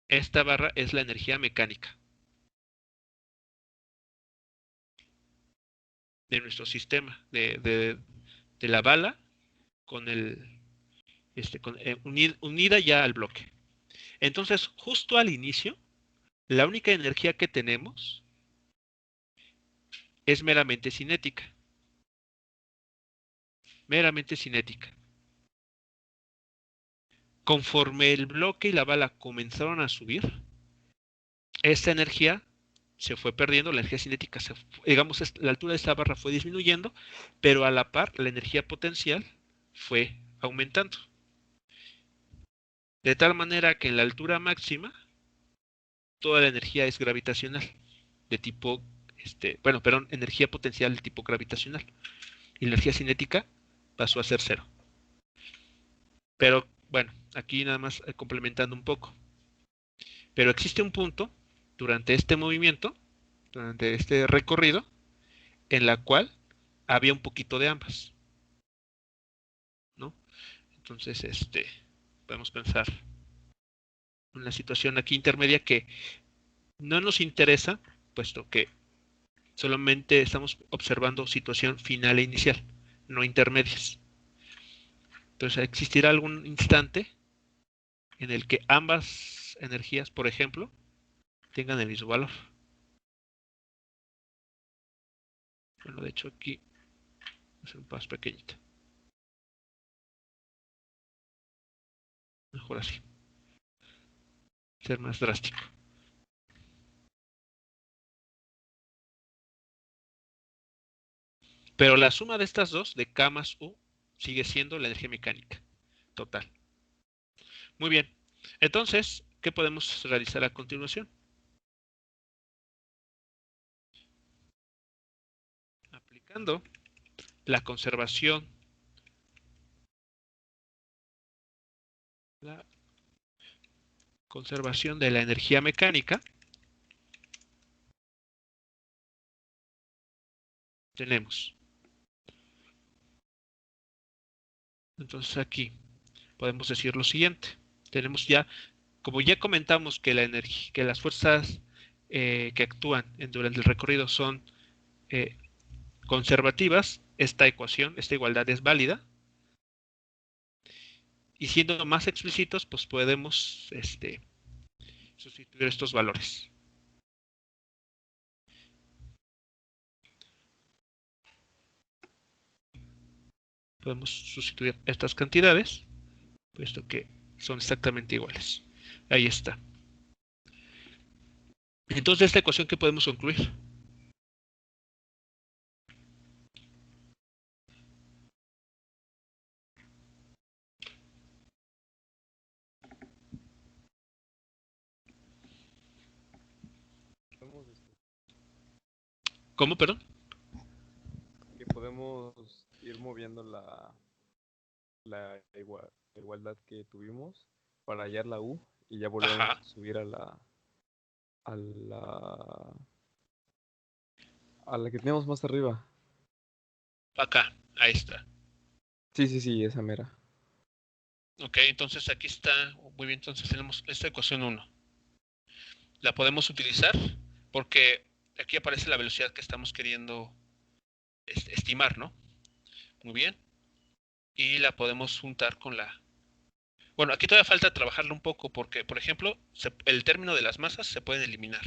Speaker 1: Esta barra es la energía mecánica de nuestro sistema, de la bala con unida ya al bloque. Entonces, justo al inicio, la única energía que tenemos es meramente cinética. Meramente cinética. Conforme el bloque y la bala comenzaron a subir, esta energía se fue perdiendo, la energía cinética, digamos, la altura de esta barra fue disminuyendo, pero a la par la energía potencial fue aumentando. De tal manera que en la altura máxima, toda la energía es gravitacional, de tipo, energía potencial de tipo gravitacional. Y la energía cinética pasó a ser 0. Pero, bueno, aquí nada más complementando un poco. Pero existe un punto durante este movimiento, durante este recorrido, en la cual había un poquito de ambas, ¿no? Entonces, podemos pensar en una situación aquí intermedia que no nos interesa, puesto que solamente estamos observando situación final e inicial, no intermedias. Entonces, existirá algún instante en el que ambas energías, por ejemplo, tengan el mismo valor. Bueno, de hecho aquí voy a hacer un paso pequeñito. Mejor así. Ser más drástico. Pero la suma de estas dos, de K más U, sigue siendo la energía mecánica total. Muy bien. Entonces, ¿qué podemos realizar a continuación? Aplicando la conservación de la energía mecánica, tenemos. Entonces aquí podemos decir lo siguiente. Tenemos ya, como ya comentamos que que las fuerzas que actúan durante el recorrido son conservativas, esta ecuación, esta igualdad es válida. Y siendo más explícitos, pues podemos sustituir estos valores. Podemos sustituir estas cantidades, puesto que son exactamente iguales. Ahí está. Entonces, esta ecuación, ¿qué podemos concluir? ¿Cómo, perdón?
Speaker 2: Que podemos ir moviendo la igualdad que tuvimos para hallar la U y ya volvemos a subir a la que tenemos más arriba.
Speaker 1: Acá, ahí está.
Speaker 2: Sí, esa mera.
Speaker 1: Ok, entonces aquí está. Muy bien, entonces tenemos esta ecuación 1. La podemos utilizar porque aquí aparece la velocidad que estamos queriendo estimar, ¿no? Muy bien. Y la podemos juntar con la... Bueno, aquí todavía falta trabajarlo un poco porque, por ejemplo, el término de las masas se pueden eliminar.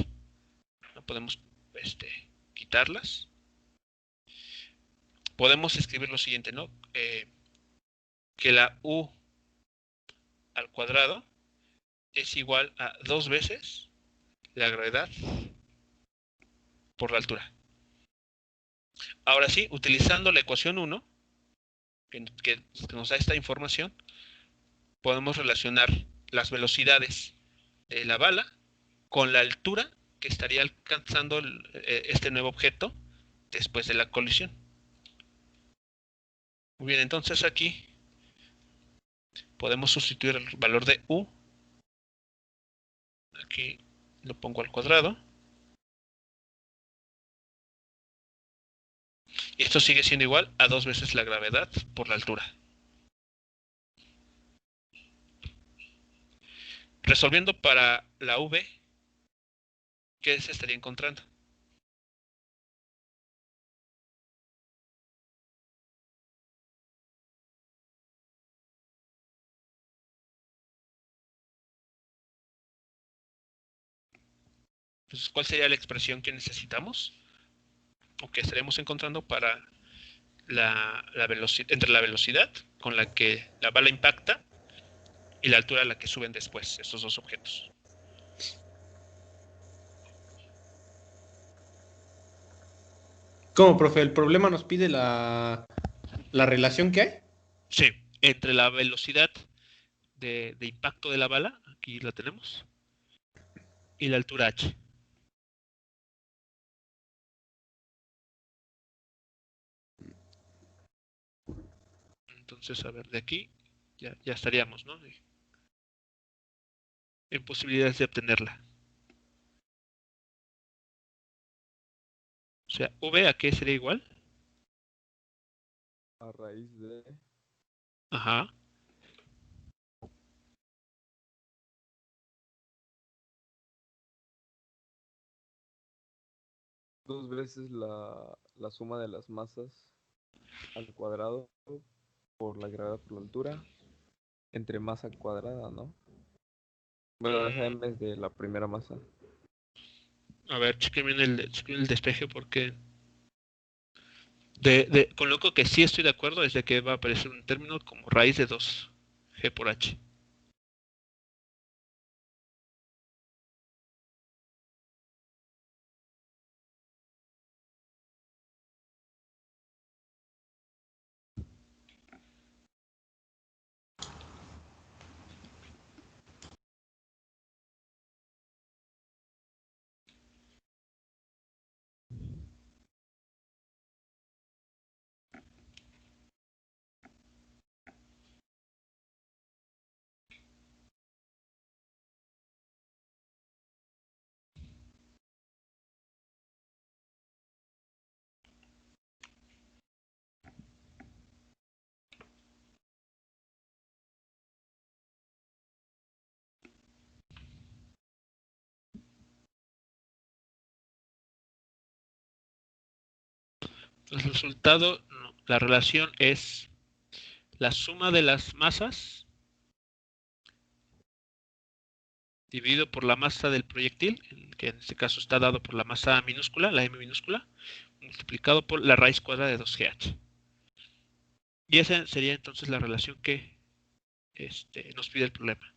Speaker 1: No podemos quitarlas. Podemos escribir lo siguiente, ¿no? Que la U al cuadrado es igual a 2 veces la gravedad por la altura. Ahora sí, utilizando la ecuación 1, que nos da esta información, podemos relacionar las velocidades de la bala con la altura que estaría alcanzando este nuevo objeto después de la colisión. Muy bien, entonces aquí podemos sustituir el valor de U. Aquí lo pongo al cuadrado. Y esto sigue siendo igual a 2 veces la gravedad por la altura. Resolviendo para la V, ¿qué se estaría encontrando? Entonces, ¿cuál sería la expresión que necesitamos? O que estaremos encontrando para entre la velocidad con la que la bala impacta y la altura a la que suben después estos dos objetos.
Speaker 5: ¿Cómo, profe? ¿El problema nos pide la relación que hay?
Speaker 1: Sí, entre la velocidad de impacto de la bala, aquí la tenemos, y la altura h. Entonces, a ver, de aquí ya estaríamos, ¿no? En posibilidades de obtenerla. O sea, V a qué sería igual?
Speaker 2: A raíz de
Speaker 1: Ajá.
Speaker 2: dos veces la suma de las masas al cuadrado por la gravedad por la altura entre masa cuadrada, ¿no? Bueno, esa en vez de la primera masa.
Speaker 1: A ver, chequen bien el despeje porque con lo que sí estoy de acuerdo es de que va a aparecer un término como raíz de 2G por H. El resultado, no, la relación es la suma de las masas dividido por la masa del proyectil, que en este caso está dado por la masa minúscula, la m minúscula, multiplicado por la raíz cuadrada de 2GH. Y esa sería entonces la relación que nos pide el problema.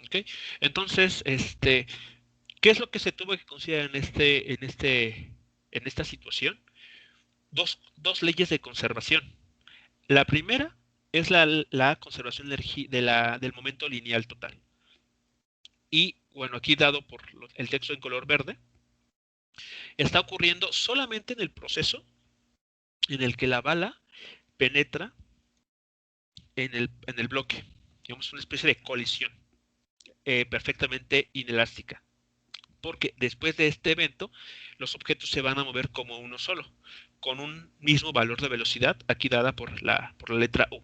Speaker 1: ¿Ok? Entonces, ¿qué es lo que se tuvo que considerar en esta situación? Dos leyes de conservación. La primera es la conservación del momento lineal total. Y bueno, aquí dado por el texto en color verde, está ocurriendo solamente en el proceso en el que la bala penetra en el bloque. Digamos, una especie de colisión perfectamente inelástica. Porque después de este evento, los objetos se van a mover como uno solo, con un mismo valor de velocidad, aquí dada por la letra U.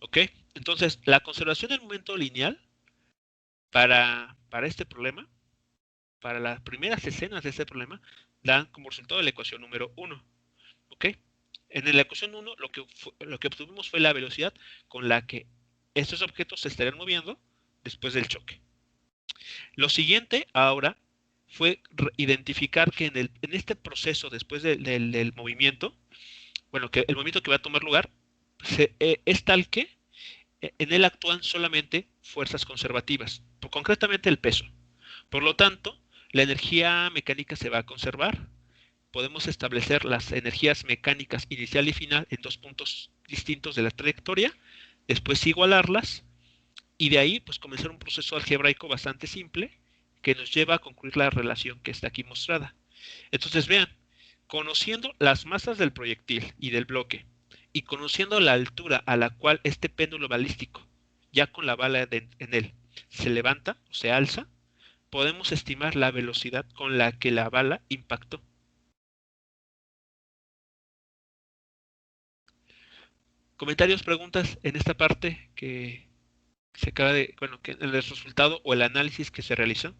Speaker 1: ¿Ok? Entonces, la conservación del momento lineal para este problema, para las primeras escenas de este problema, dan como resultado la ecuación número 1. ¿Ok? En la ecuación 1 lo que obtuvimos fue la velocidad con la que estos objetos se estarían moviendo después del choque. Lo siguiente ahora fue identificar que en este proceso después del movimiento, bueno, que el movimiento que va a tomar lugar es tal que en él actúan solamente fuerzas conservativas, concretamente el peso. Por lo tanto, la energía mecánica se va a conservar. Podemos establecer las energías mecánicas inicial y final en dos puntos distintos de la trayectoria, después igualarlas y de ahí pues comenzar un proceso algebraico bastante simple que nos lleva a concluir la relación que está aquí mostrada. Entonces vean, conociendo las masas del proyectil y del bloque y conociendo la altura a la cual este péndulo balístico, ya con la bala en él, se levanta o se alza, podemos estimar la velocidad con la que la bala impactó. Comentarios, preguntas en esta parte que se acaba de, bueno, que el resultado o el análisis que se realizó.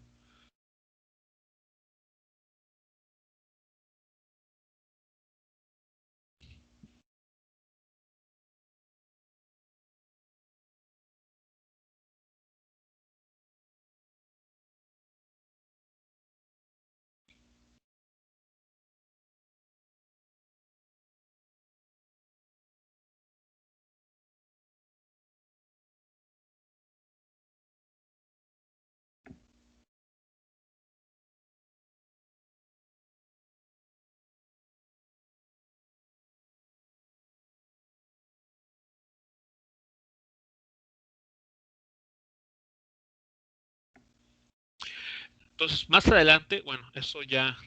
Speaker 1: Entonces, más adelante, bueno, eso ya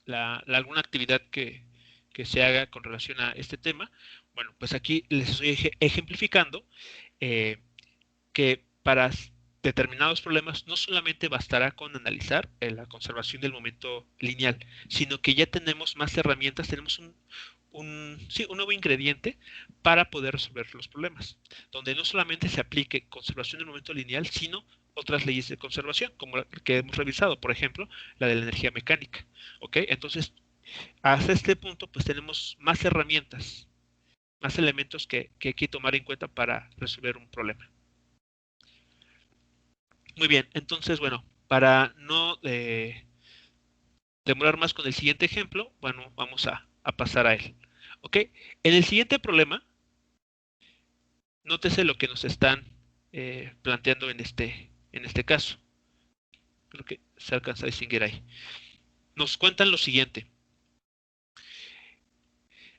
Speaker 1: alguna actividad que se haga con relación a este tema. Bueno, pues aquí les estoy ejemplificando que para determinados problemas no solamente bastará con analizar la conservación del momento lineal, sino que ya tenemos más herramientas, tenemos sí, un nuevo ingrediente para poder resolver los problemas, donde no solamente se aplique conservación del momento lineal, sino otras leyes de conservación, como la que hemos revisado, por ejemplo, la de la energía mecánica. ¿Ok? Entonces, hasta este punto, pues tenemos más herramientas, más elementos que hay que tomar en cuenta para resolver un problema. Muy bien, entonces, bueno, para no demorar más con el siguiente ejemplo, bueno, vamos a pasar a él. ¿Ok? En el siguiente problema, nótese lo que nos están planteando en este caso. Creo que se alcanza a distinguir ahí. Nos cuentan lo siguiente.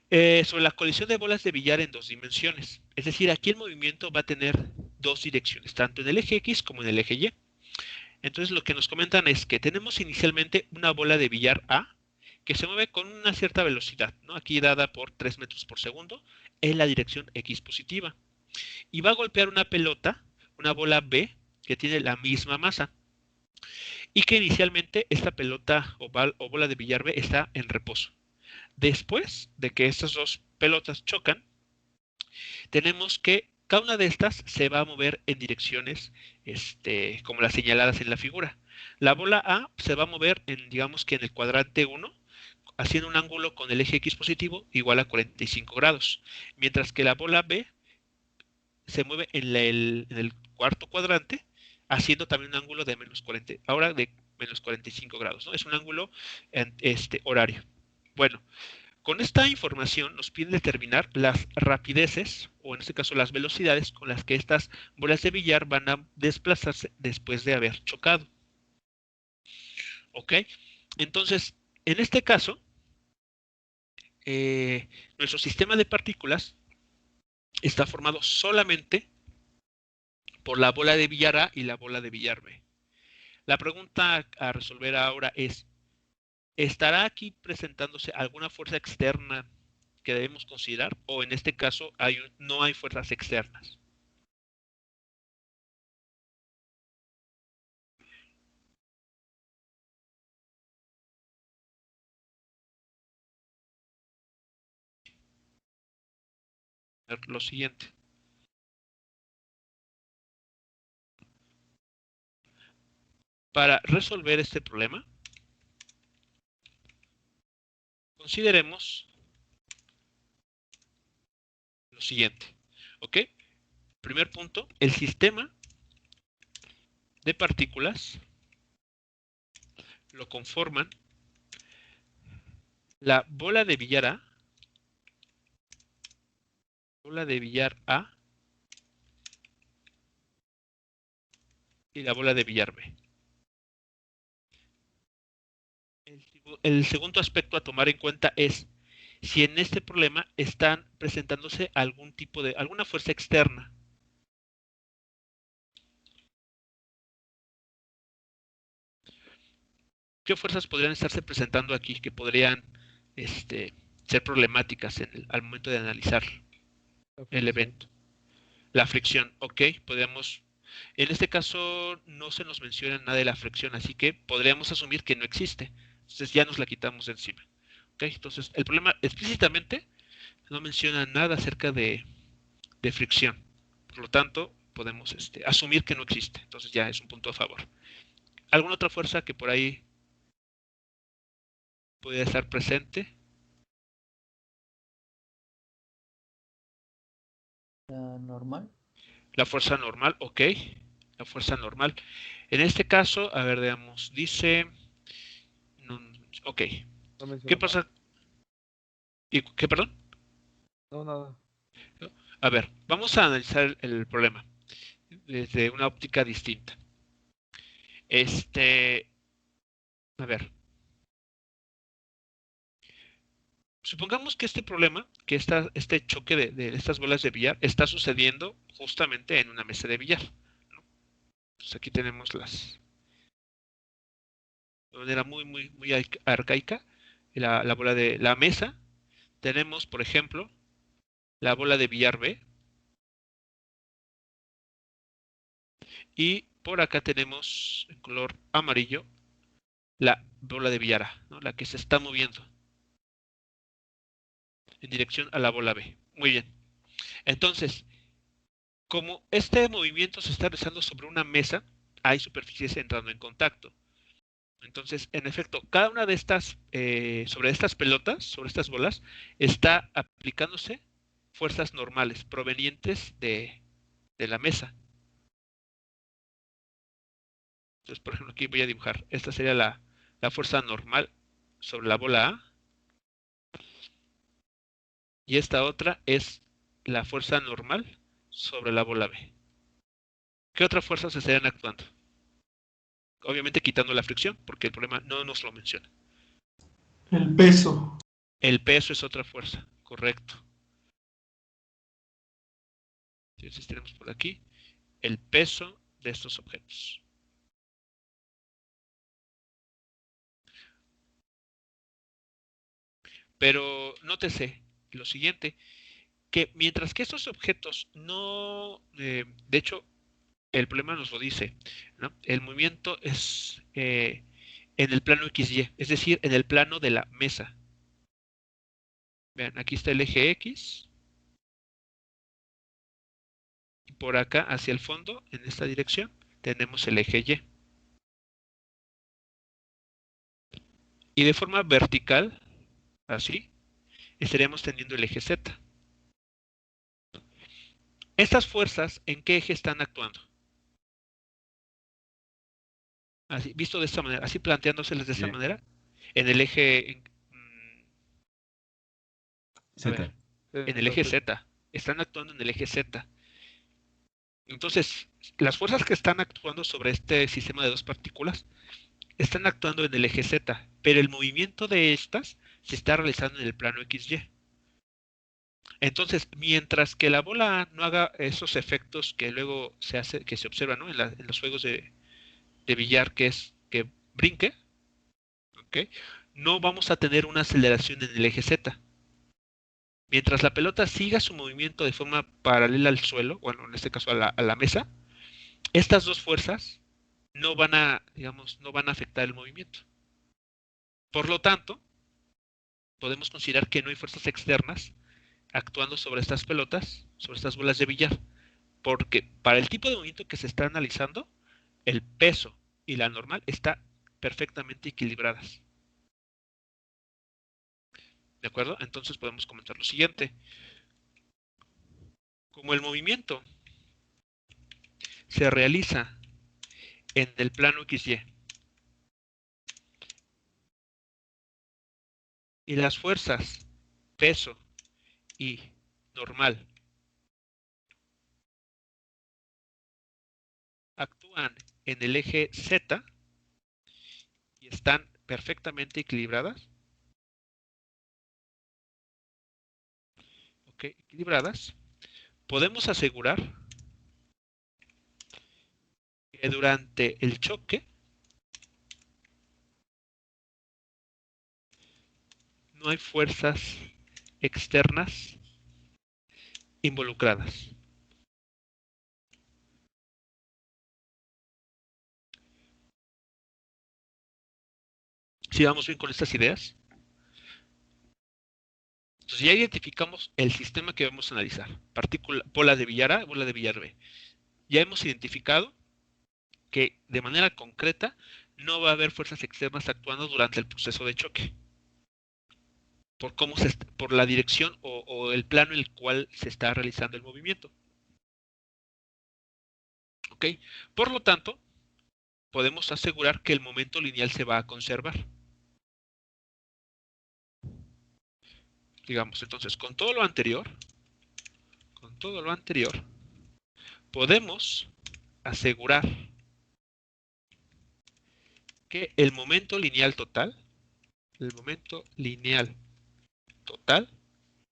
Speaker 1: Sobre la colisión de bolas de billar en dos dimensiones. Es decir, aquí el movimiento va a tener dos direcciones, tanto en el eje X como en el eje Y. Entonces lo que nos comentan es que tenemos inicialmente una bola de billar A que se mueve con una cierta velocidad, ¿no? Aquí dada por 3 metros por segundo en la dirección X positiva. Y va a golpear una pelota, una bola B, que tiene la misma masa. Y que inicialmente esta pelota o bola de billar B está en reposo. Después de que estas dos pelotas chocan, tenemos que cada una de estas se va a mover en direcciones como las señaladas en la figura. La bola A se va a mover digamos que en el cuadrante 1, haciendo un ángulo con el eje X positivo igual a 45 grados, mientras que la bola B se mueve en el cuarto cuadrante, haciendo también un ángulo de menos 40, ahora de menos 45 grados, ¿no? Es un ángulo horario. Bueno, con esta información nos pide determinar las rapideces, o en este caso las velocidades, con las que estas bolas de billar van a desplazarse después de haber chocado. ¿Ok? Entonces, en este caso, nuestro sistema de partículas está formado solamente por la bola de billar A y la bola de billar B. La pregunta a resolver ahora es, ¿estará aquí presentándose alguna fuerza externa que debemos considerar? O en este caso no hay fuerzas externas. Lo siguiente. Para resolver este problema, consideremos lo siguiente. ¿Ok? Primer punto, el sistema de partículas lo conforman la bola de billar A bola de billar A y la bola de billar B. El segundo aspecto a tomar en cuenta es si en este problema están presentándose algún tipo de, alguna fuerza externa. ¿Qué fuerzas podrían estarse presentando aquí que podrían ser problemáticas al momento de analizar el evento? La fricción, ok, podríamos, en este caso no se nos menciona nada de la fricción, así que podríamos asumir que no existe. Entonces ya nos la quitamos de encima. Okay, entonces el problema explícitamente no menciona nada acerca de fricción. Por lo tanto, podemos asumir que no existe. Entonces ya es un punto a favor. ¿Alguna otra fuerza que por ahí puede estar presente?
Speaker 3: La normal.
Speaker 1: La fuerza normal, ok. La fuerza normal. En este caso, a ver, veamos. Dice... No, ok.
Speaker 2: No menciono
Speaker 1: ¿Qué pasa? ¿Qué, perdón?
Speaker 2: No, nada.
Speaker 1: A ver, vamos a analizar el problema desde una óptica distinta. A ver. Supongamos que este problema, que este choque de estas bolas de billar está sucediendo justamente en una mesa de billar, ¿no? Entonces aquí tenemos de manera muy arcaica, la bola de la mesa. Tenemos, por ejemplo, la bola de billar B. Y por acá tenemos en color amarillo la bola de billar A, ¿no? La que se está moviendo en dirección a la bola B. Muy bien. Entonces, como este movimiento se está realizando sobre una mesa, hay superficies entrando en contacto. Entonces, en efecto, cada una de estas, sobre estas pelotas, sobre estas bolas, está aplicándose fuerzas normales provenientes de la mesa. Entonces, por ejemplo, aquí voy a dibujar. Esta sería la fuerza normal sobre la bola A. Y esta otra es la fuerza normal sobre la bola B. ¿Qué otras fuerzas estarían actuando? Obviamente quitando la fricción, porque el problema no nos lo menciona.
Speaker 5: El peso.
Speaker 1: El peso es otra fuerza, correcto. Entonces tenemos por aquí el peso de estos objetos. Pero nótese lo siguiente, que mientras que estos objetos no, de hecho, el problema nos lo dice, ¿no? El movimiento es en el plano XY, es decir, en el plano de la mesa. Vean, aquí está el eje X. Y por acá, hacia el fondo, en esta dirección, tenemos el eje Y. Y de forma vertical, así, estaríamos teniendo el eje Z. Estas fuerzas, ¿en qué eje están actuando? Así, visto de esta manera, así planteándoseles de esta manera, en el eje, a ver, en el eje Z, están actuando en el eje Z. Entonces, las fuerzas que están actuando sobre este sistema de dos partículas están actuando en el eje Z, pero el movimiento de estas se está realizando en el plano XY. Entonces, mientras que la bola no haga esos efectos que luego que se observan, ¿no? en los juegos de billar, que es que brinque, ¿okay? No vamos a tener una aceleración en el eje Z. Mientras la pelota siga su movimiento de forma paralela al suelo, bueno, en este caso a la mesa, estas dos fuerzas no van a, digamos, no van a afectar el movimiento. Por lo tanto, podemos considerar que no hay fuerzas externas actuando sobre estas pelotas, sobre estas bolas de billar, porque para el tipo de movimiento que se está analizando, el peso y la normal están perfectamente equilibradas. ¿De acuerdo? Entonces podemos comentar lo siguiente. Como el movimiento se realiza en el plano XY y las fuerzas peso y normal sitúan en el eje Z y están perfectamente equilibradas, ¿ok? Equilibradas, podemos asegurar que durante el choque no hay fuerzas externas involucradas. ¿Sí vamos bien con estas ideas? Entonces ya identificamos el sistema que vamos a analizar. Bola de billar A, bola de billar B. Ya hemos identificado que de manera concreta no va a haber fuerzas externas actuando durante el proceso de choque. Por la dirección o el plano en el cual se está realizando el movimiento. ¿Ok? Por lo tanto, podemos asegurar que el momento lineal se va a conservar. Digamos, entonces, con todo lo anterior, podemos asegurar que el momento lineal total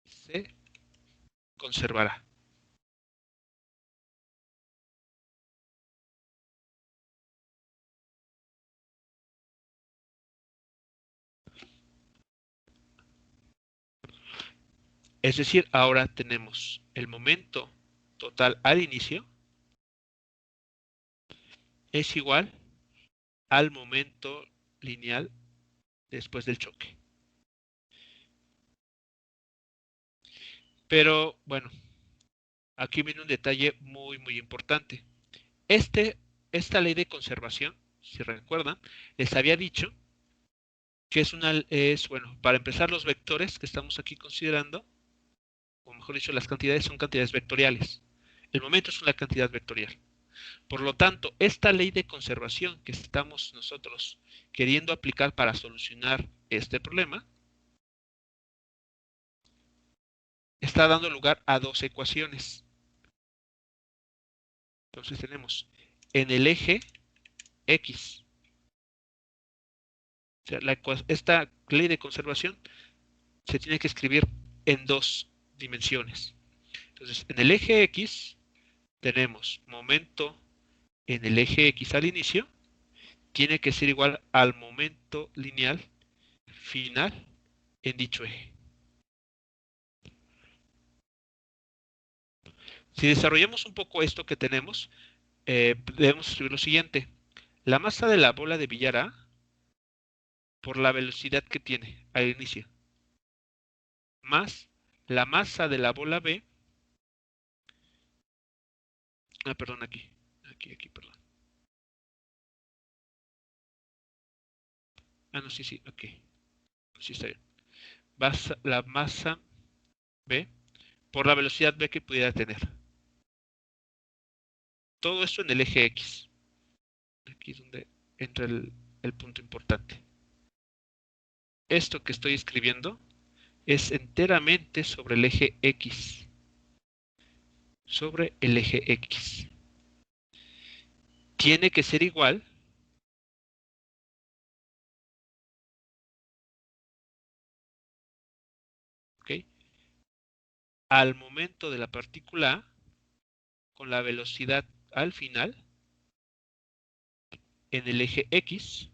Speaker 1: se conservará. Es decir, ahora tenemos el momento total al inicio es igual al momento lineal después del choque. Pero bueno, aquí viene un detalle muy importante. Esta ley de conservación, si recuerdan, les había dicho que bueno, para empezar, los vectores que estamos aquí considerando, o mejor dicho, las cantidades son cantidades vectoriales. El momento es una cantidad vectorial. Por lo tanto, esta ley de conservación que estamos nosotros queriendo aplicar para solucionar este problema, está dando lugar a dos ecuaciones. Entonces tenemos en el eje X, o sea, esta ley de conservación se tiene que escribir en dos dimensiones. Entonces, en el eje X tenemos momento en el eje X al inicio, tiene que ser igual al momento lineal final en dicho eje. Si desarrollamos un poco esto que tenemos, debemos escribir lo siguiente. La masa de la bola de billar A por la velocidad que tiene al inicio, más la masa de la bola B, perdón, aquí, perdón. No, sí, ok. Sí, está bien. La masa B por la velocidad B que pudiera tener. Todo esto en el eje X. Aquí es donde entra el punto importante. Esto que estoy escribiendo es enteramente sobre el eje X. Sobre el eje X. Tiene que ser igual al momento de la partícula A con la velocidad al final en el eje X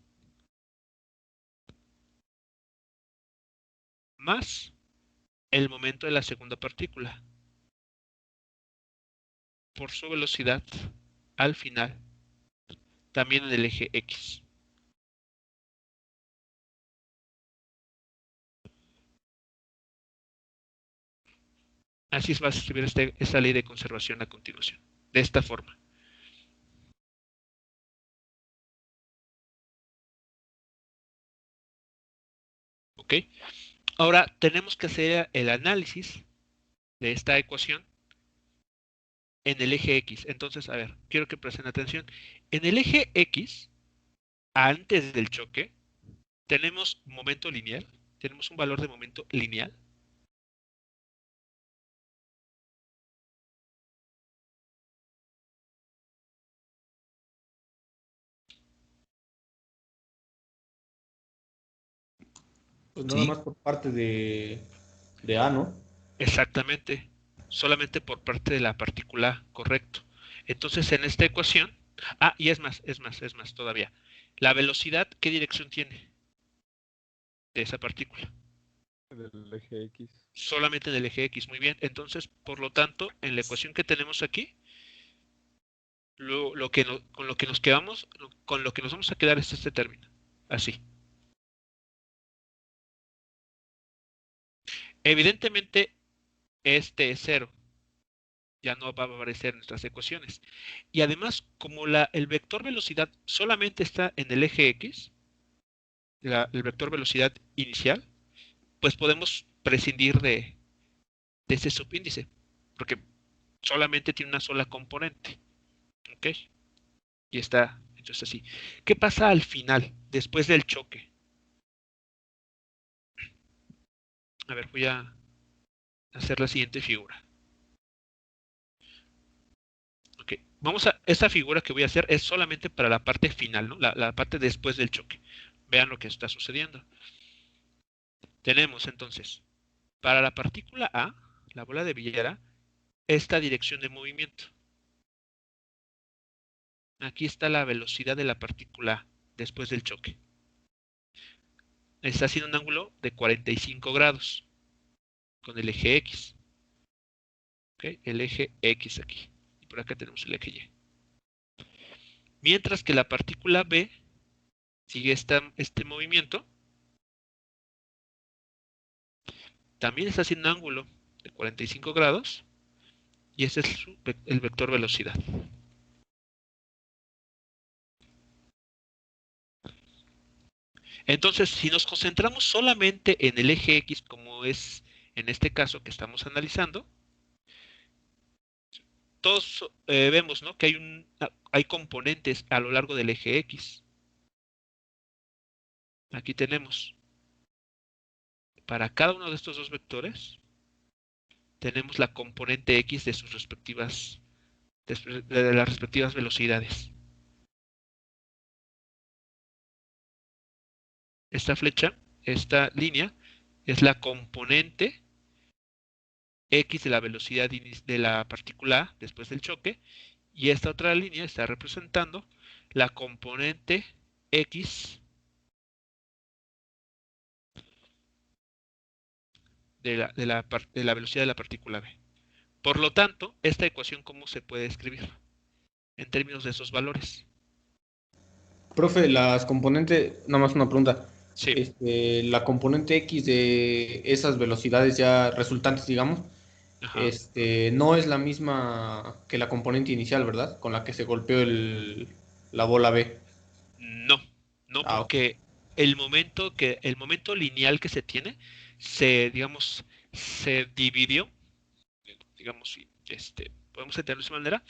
Speaker 1: más el momento de la segunda partícula por su velocidad al final también en el eje X. Así vas a escribir esta ley de conservación a continuación, de esta forma. ¿Ok? Ahora tenemos que hacer el análisis de esta ecuación en el eje X. Entonces, a ver, quiero que presten atención. En el eje X, antes del choque, tenemos momento lineal, tenemos un valor de momento lineal.
Speaker 5: Pues nada
Speaker 7: Sí.
Speaker 5: más por parte de A, ¿no?
Speaker 1: Exactamente, solamente por parte de la partícula A, correcto. Entonces, en esta ecuación, y es más todavía. La velocidad, ¿qué dirección tiene de esa partícula?
Speaker 2: Del eje X.
Speaker 1: Solamente en el eje X, muy bien. Entonces, por lo tanto, en la ecuación que tenemos aquí, con lo que nos quedamos, con lo que nos vamos a quedar es este término, así. Evidentemente, este es cero, ya no va a aparecer en nuestras ecuaciones. Y además, como el vector velocidad solamente está en el eje X, el vector velocidad inicial, pues podemos prescindir de ese subíndice, porque solamente tiene una sola componente. ¿Ok? Y está, entonces así. ¿Qué pasa al final, después del choque? A ver, voy a hacer la siguiente figura. Ok, esta figura que voy a hacer es solamente para la parte final, ¿no? La parte después del choque. Vean lo que está sucediendo. Tenemos entonces, para la partícula A, la bola de billar, esta dirección de movimiento. Aquí está la velocidad de la partícula A después del choque. Está haciendo un ángulo de 45 grados con el eje X. ¿Ok? El eje X aquí. Y por acá tenemos el eje Y. Mientras que la partícula B sigue este movimiento, también está haciendo un ángulo de 45 grados y ese es el vector velocidad. Entonces, si nos concentramos solamente en el eje X, como es en este caso que estamos analizando, todos vemos, ¿no?, que hay componentes a lo largo del eje X. Aquí tenemos, para cada uno de estos dos vectores, tenemos la componente X de sus respectivas, de las respectivas velocidades. Esta flecha, esta línea, es la componente X de la velocidad de la partícula A después del choque, y esta otra línea está representando la componente X de la velocidad de la partícula B. Por lo tanto, esta ecuación, ¿cómo se puede escribir en términos de esos valores?
Speaker 5: Profe, las componentes, nada más una pregunta.
Speaker 1: Sí.
Speaker 5: La componente X de esas velocidades ya resultantes, digamos,
Speaker 1: Ajá.
Speaker 5: no es la misma que la componente inicial, ¿verdad? Con la que se golpeó la bola B.
Speaker 1: No, no,
Speaker 5: Ok.
Speaker 1: porque el momento lineal que se tiene, digamos, se dividió, digamos, sí, podemos entenderlo de esa manera,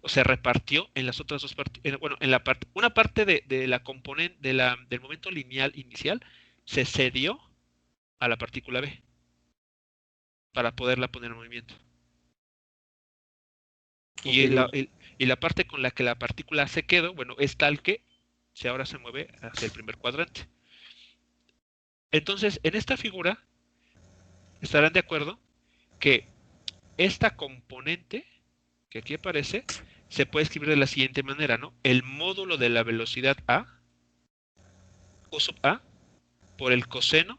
Speaker 1: o se repartió en las otras dos partes, bueno, en una parte de la componente, del momento lineal inicial, se cedió a la partícula B para poderla poner en movimiento.
Speaker 5: Ok,
Speaker 1: Y la parte con la que la partícula se quedó, bueno, es tal que ahora se mueve hacia el primer cuadrante. Entonces, en esta figura, estarán de acuerdo que esta componente que aquí aparece se puede escribir de la siguiente manera, ¿no? El módulo de la velocidad A, U sub A, por el coseno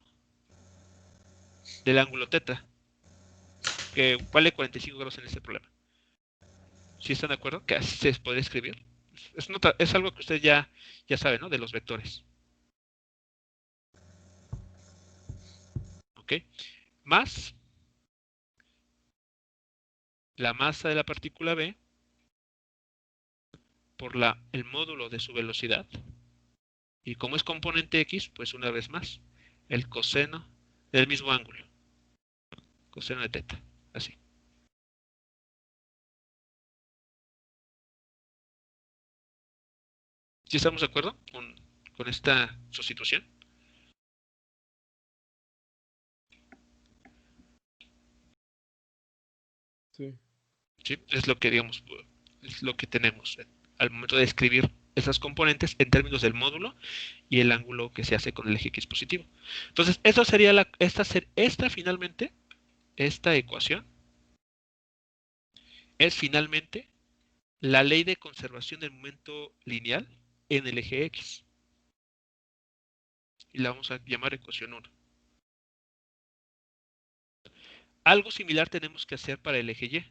Speaker 1: del ángulo teta, que vale 45 grados en este problema. ¿Sí están de acuerdo? Que así se puede escribir. Es algo que usted ya sabe, ¿no? De los vectores. ¿Ok? Más la masa de la partícula B por el módulo de su velocidad. Y como es componente X, pues una vez más, el coseno del mismo ángulo. Coseno de teta. Así. ¿Sí estamos de acuerdo con esta sustitución?
Speaker 2: Sí.
Speaker 1: ¿Sí? Es lo que, digamos, es lo que tenemos al momento de escribir esas componentes en términos del módulo y el ángulo que se hace con el eje X positivo. Entonces, eso sería esta finalmente, esta ecuación es finalmente la ley de conservación del momento lineal en el eje X. Y la vamos a llamar ecuación 1. Algo similar tenemos que hacer para el eje Y.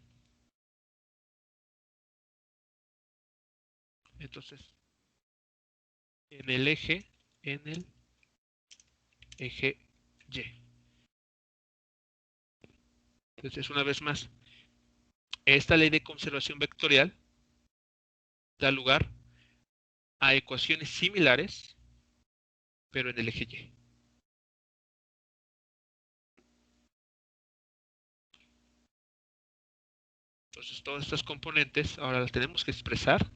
Speaker 1: Entonces, en el eje Y. Entonces, una vez más, esta ley de conservación vectorial da lugar a ecuaciones similares, pero en el eje Y. Entonces, todas estas componentes ahora las tenemos que expresar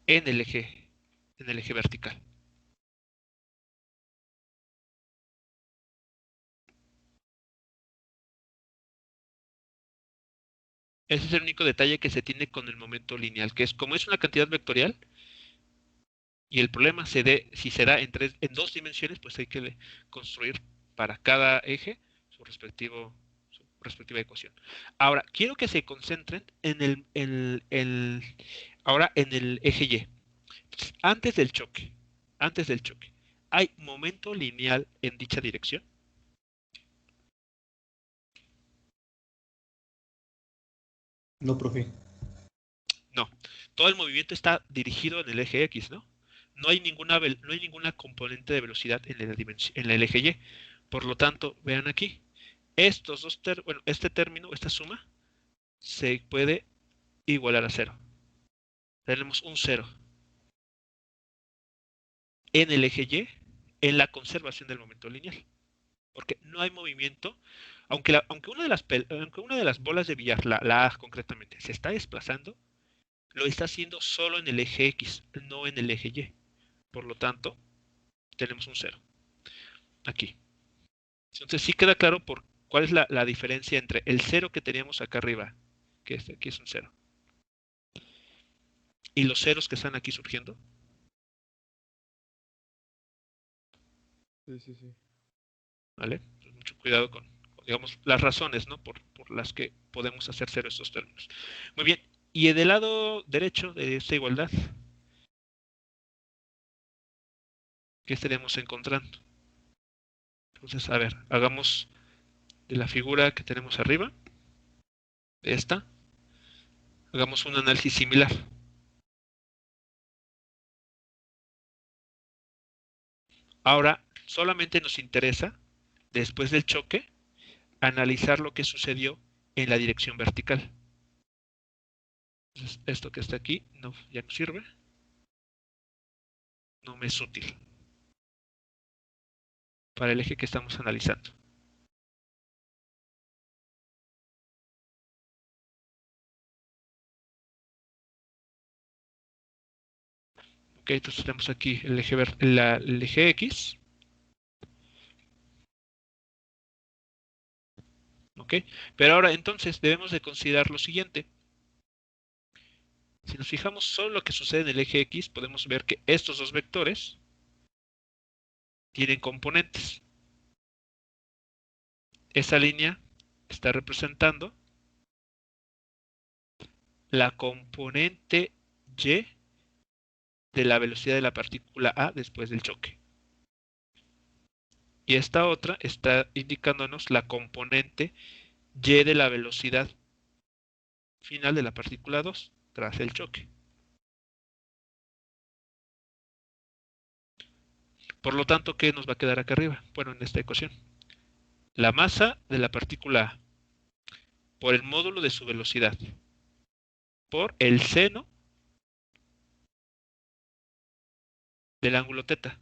Speaker 1: en el eje vertical. Ese es el único detalle que se tiene con el momento lineal, que es como es una cantidad vectorial y el problema si se da en 2 dimensiones, pues hay que construir para cada eje su respectiva ecuación. Ahora, quiero que se concentren ahora en el eje Y. Entonces, antes del choque, ¿hay momento lineal en dicha dirección?
Speaker 5: No, profe.
Speaker 1: No, todo el movimiento está dirigido en el eje X, ¿no? No hay ninguna componente de velocidad en el eje Y. Por lo tanto, vean aquí, este término, esta suma, se puede igualar a 0. Tenemos un 0 en el eje Y en la conservación del momento lineal. Porque no hay movimiento, aunque una de las bolas de billar, la A concretamente, se está desplazando, lo está haciendo solo en el eje X, no en el eje Y. Por lo tanto, tenemos un 0 aquí. Entonces sí queda claro cuál es la diferencia entre el 0 que teníamos acá arriba, que aquí es un 0, y los ceros que están aquí surgiendo.
Speaker 2: Sí.
Speaker 1: ¿Vale? Entonces, mucho cuidado con, digamos, las razones, ¿no? Por las que podemos hacer cero estos términos. Muy bien. Y del lado derecho de esta igualdad, ¿qué estaríamos encontrando? Entonces, a ver, hagamos de la figura que tenemos arriba, esta, hagamos un análisis similar. Ahora, solamente nos interesa, después del choque, analizar lo que sucedió en la dirección vertical. Entonces, esto que está aquí ya no sirve, no me es útil para el eje que estamos analizando. Ok, entonces tenemos aquí el eje X. Ok, pero ahora entonces debemos de considerar lo siguiente. Si nos fijamos solo en lo que sucede en el eje X, podemos ver que estos dos vectores tienen componentes. Esa línea está representando la componente Y de la velocidad de la partícula A después del choque. Y esta otra está indicándonos la componente Y de la velocidad final de la partícula 2 tras el choque. Por lo tanto, ¿qué nos va a quedar acá arriba? Bueno, en esta ecuación. La masa de la partícula A por el módulo de su velocidad por el seno del ángulo θ.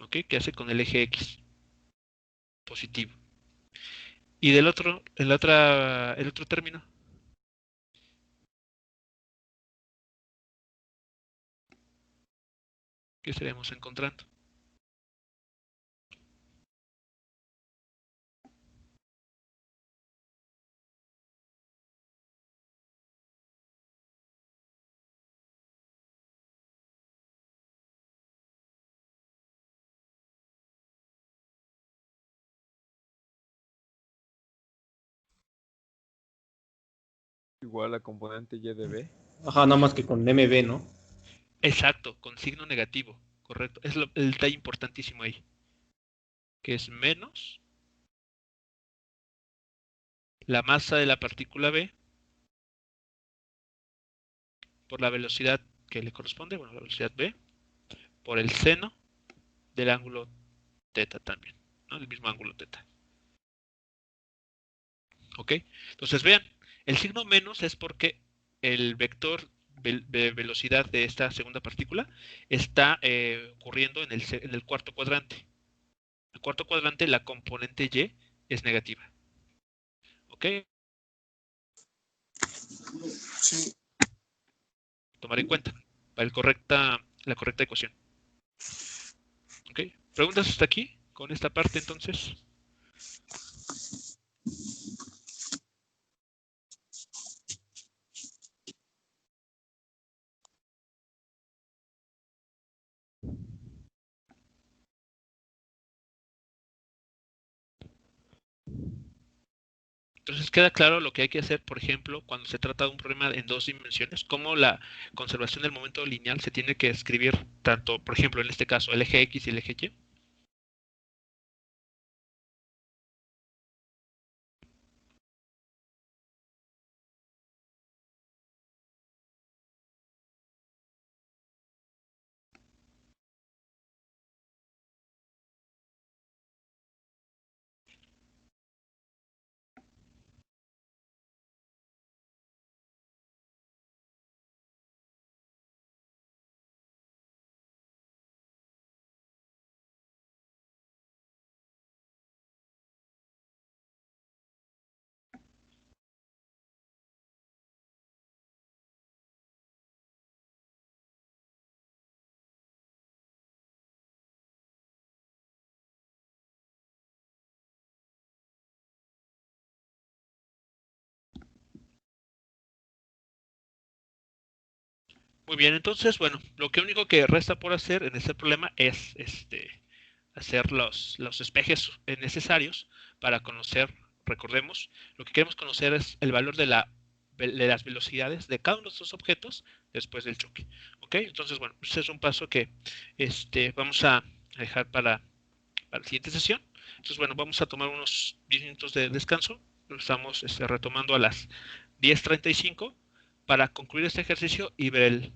Speaker 1: ¿Ok? Que hace con el eje X positivo. Y el otro término, ¿qué estaremos encontrando?
Speaker 2: igual a componente Y de B.
Speaker 5: Ajá, nada más que con MB, ¿no?
Speaker 1: Exacto, con signo negativo, correcto. Es el detalle importantísimo ahí, que es menos la masa de la partícula B por la velocidad que le corresponde, bueno, la velocidad B, por el seno del ángulo teta también, ¿no? El mismo ángulo teta. ¿Ok? Entonces vean, el signo menos es porque el vector de velocidad de esta segunda partícula está ocurriendo en el cuarto cuadrante. En el cuarto cuadrante la componente Y es negativa. ¿Ok?
Speaker 8: Sí.
Speaker 1: Tomar en cuenta para la correcta ecuación. ¿Ok? ¿Preguntas hasta aquí? Con esta parte entonces. Entonces queda claro lo que hay que hacer, por ejemplo, cuando se trata de un problema en dos dimensiones, cómo la conservación del momento lineal se tiene que escribir tanto, por ejemplo, en este caso, el eje X y el eje Y. Muy bien, entonces, bueno, lo que único que resta por hacer en este problema es hacer los espejes necesarios para conocer, recordemos, lo que queremos conocer es el valor de las velocidades de cada uno de estos objetos después del choque. ¿Ok? Entonces, bueno, ese es un paso que vamos a dejar para la siguiente sesión. Entonces, bueno, vamos a tomar unos 10 minutos de descanso. Lo estamos retomando a las 10:35 para concluir este ejercicio y ver el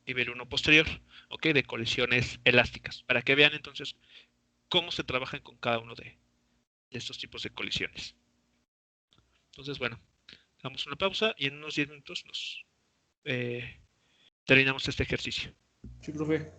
Speaker 1: nivel 1 posterior, ¿ok? De colisiones elásticas, para que vean entonces cómo se trabajan con cada uno de estos tipos de colisiones. Entonces, bueno, damos una pausa y en unos 10 minutos nos terminamos este ejercicio.
Speaker 5: Sí, profe.